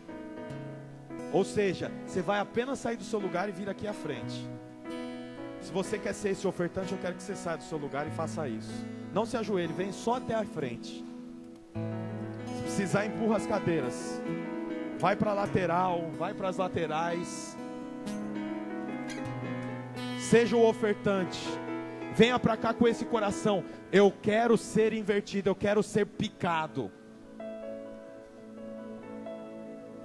Ou seja, você vai apenas sair do seu lugar e vir aqui à frente. Se você quer ser esse ofertante, eu quero que você saia do seu lugar e faça isso. Não se ajoelhe, vem só até a frente. Se precisar, empurra as cadeiras. Vai para a lateral, vai para as laterais. Seja o ofertante. Venha para cá com esse coração. Eu quero ser invertido, eu quero ser picado.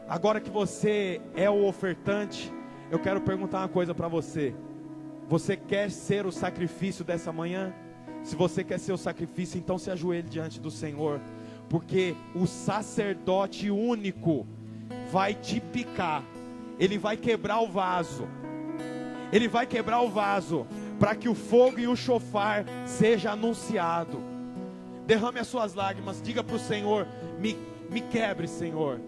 Agora que você é o ofertante, eu quero perguntar uma coisa para você. Você quer ser o sacrifício dessa manhã? Se você quer ser o sacrifício, então se ajoelhe diante do Senhor, porque o sacerdote único vai te picar. Ele vai quebrar o vaso. Ele vai quebrar o vaso para que o fogo e o chofar seja anunciado. Derrame as suas lágrimas, diga para o Senhor: me quebre, Senhor.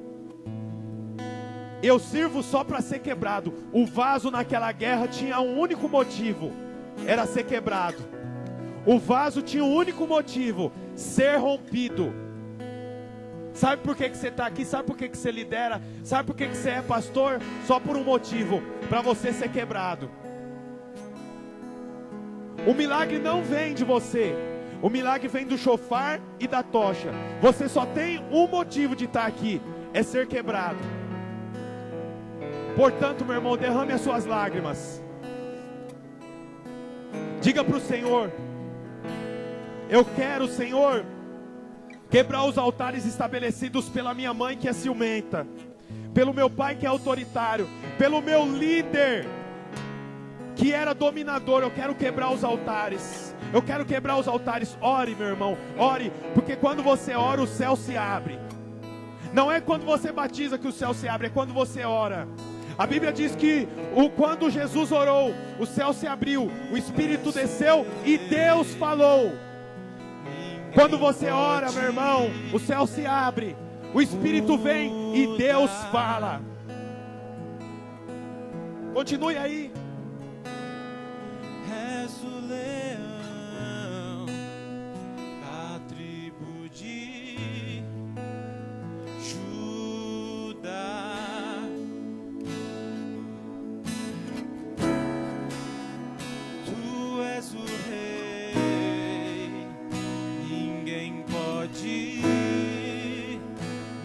Eu sirvo só para ser quebrado. O vaso naquela guerra tinha um único motivo: era ser quebrado. O vaso tinha um único motivo: ser rompido. Sabe por que você está aqui? Sabe por que você lidera? Sabe por que você é pastor? Só por um motivo: para você ser quebrado. O milagre não vem de você. O milagre vem do chofar e da tocha. Você só tem um motivo de estar aqui: é ser quebrado. Portanto, meu irmão, derrame as suas lágrimas. Diga para o Senhor: eu quero, Senhor, quebrar os altares estabelecidos pela minha mãe que é ciumenta, pelo meu pai que é autoritário, pelo meu líder que era dominador. Eu quero quebrar os altares. Eu quero quebrar os altares. Ore, meu irmão, ore, porque quando você ora, o céu se abre. Não é quando você batiza que o céu se abre, é quando você ora. A Bíblia diz que quando Jesus orou, o céu se abriu, o Espírito desceu e Deus falou. Quando você ora, meu irmão, o céu se abre, o Espírito vem e Deus fala. Continue aí.
És o leão da tribo de Judá. Tu és o rei, ninguém pode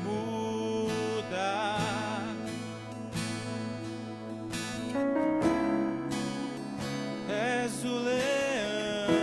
mudar. És o leão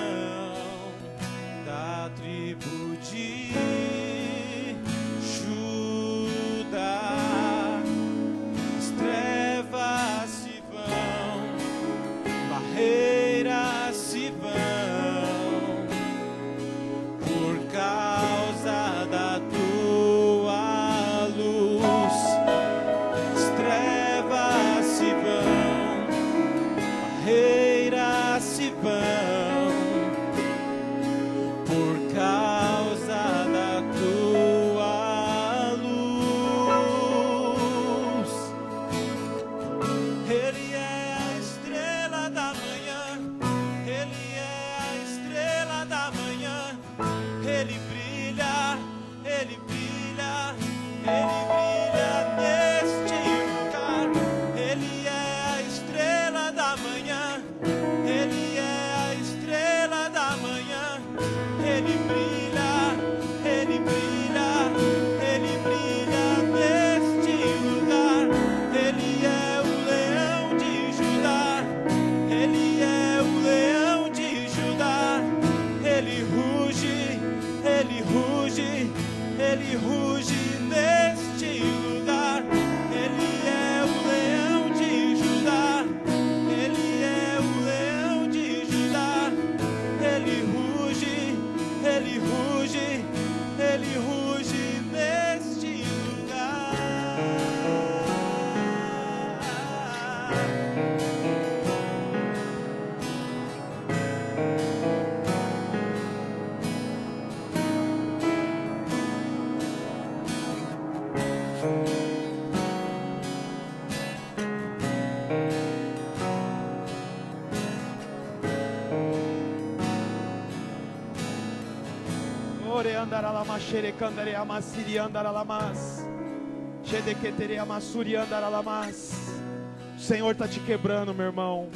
O Senhor está te quebrando, meu irmão.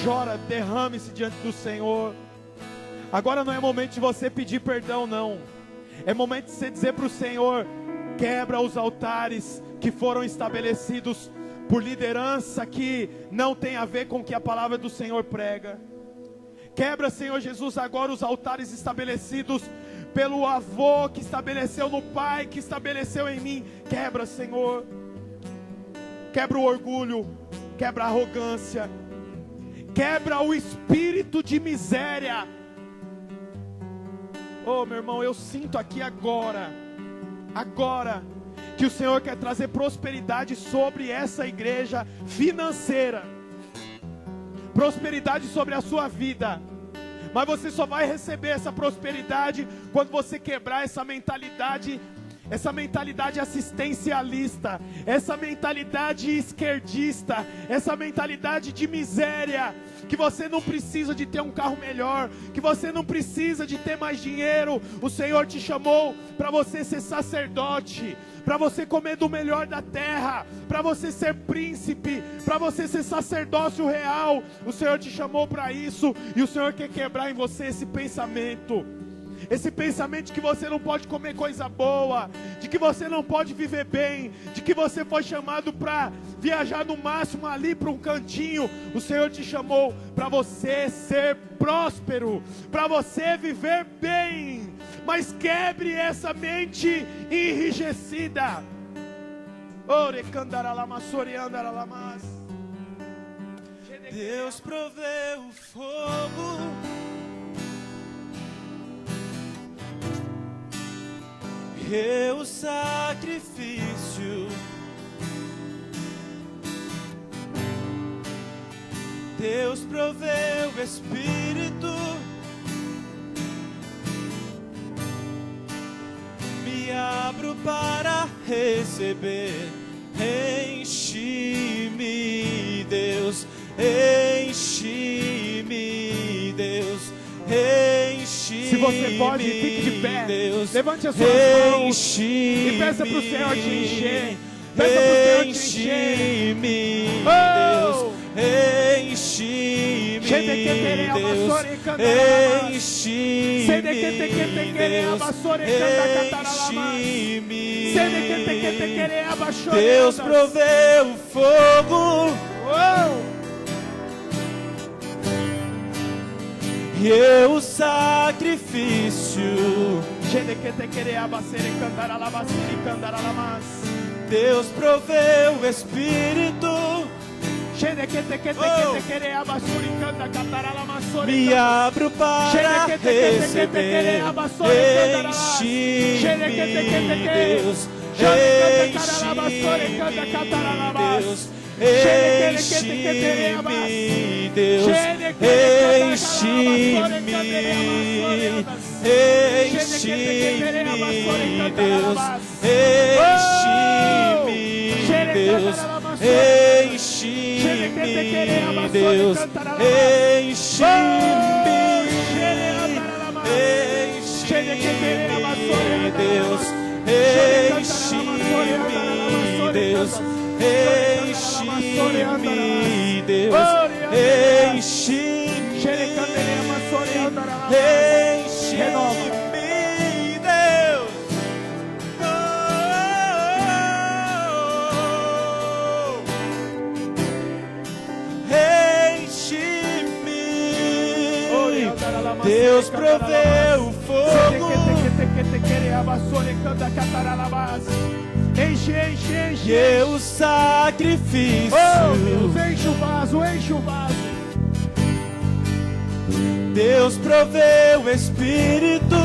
Chora, derrame-se diante do Senhor. Agora não é momento de você pedir perdão, não. É momento de você dizer para o Senhor: quebra os altares que foram estabelecidos por liderança que não tem a ver com o que a palavra do Senhor prega. Quebra, Senhor Jesus, agora os altares estabelecidos pelo avô que estabeleceu no pai, que estabeleceu em mim. Quebra, Senhor. Quebra o orgulho, quebra a arrogância, quebra o espírito de miséria. Oh, meu irmão, eu sinto aqui agora que o Senhor quer trazer prosperidade sobre essa igreja financeira, prosperidade sobre a sua vida. Mas você só vai receber essa prosperidade quando você quebrar essa mentalidade assistencialista, essa mentalidade esquerdista, essa mentalidade de miséria, que você não precisa de ter um carro melhor, que você não precisa de ter mais dinheiro. O Senhor te chamou para você ser sacerdote, para você comer do melhor da terra, para você ser príncipe, para você ser sacerdócio real. O Senhor te chamou para isso, e o Senhor quer quebrar em você esse pensamento de que você não pode comer coisa boa, de que você não pode viver bem, de que você foi chamado para viajar no máximo ali para um cantinho. O Senhor te chamou para você ser próspero, para você viver bem. Mas quebre essa mente enrijecida.
Deus proveu o fogo, o sacrifício. Deus proveu o Espírito. Me abro para receber. Enche-me, Deus. Enche-me, Deus.
Se você pode, fique de pé.
Deus,
levante as suas mãos e peça para o Senhor te encher. Peça para o Senhor te encher.
Deus, enche-me, Deus, enche-me, Deus proveu o fogo. O sacrifício. Deus proveu o Espírito. Me abro para receber. Enche-me, Deus. Enche-me, Deus. Enche-me, Deus. Enche-me, enche-me, Deus. Enche-me, Deus. Enche-me, Deus. Enche-me, Deus. Enche-me, Deus. Enche-me, Deus. Enche-me, Deus. Enche-me. Deus proveu o fogo.
Enche, enche, enche.
O sacrifício.
Oh, Deus, enche o vaso, enche o vaso.
Deus proveu o Espírito.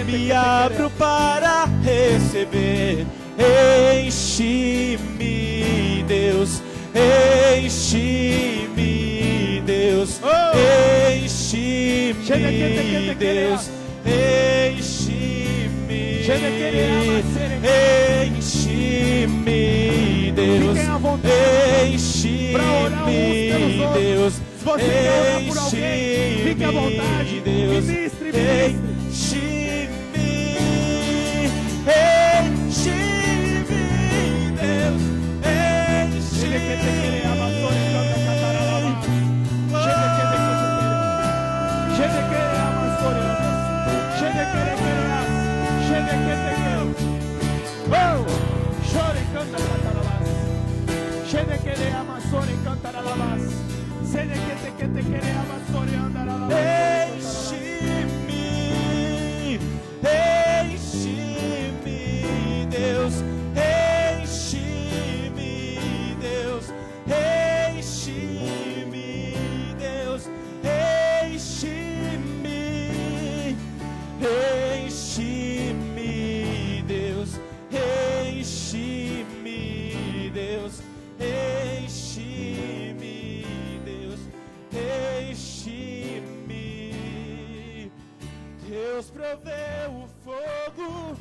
Me abro para receber. Enche-me, Deus. Enche-me, Deus. Enche-me, Deus. Enche-me, enche-me, Deus. Enche-me, Deus.
você quer orar por alguém, fique à vontade.
Deus,
Ministre.
enche-me, Deus, enche-me. Enche-me, Deus, enche-me, Deus, enche-me, Deus, enche-me, enche-me, Deus, enche-me, Deus, enche-me, Deus, enche-me. Deus proveu o fogo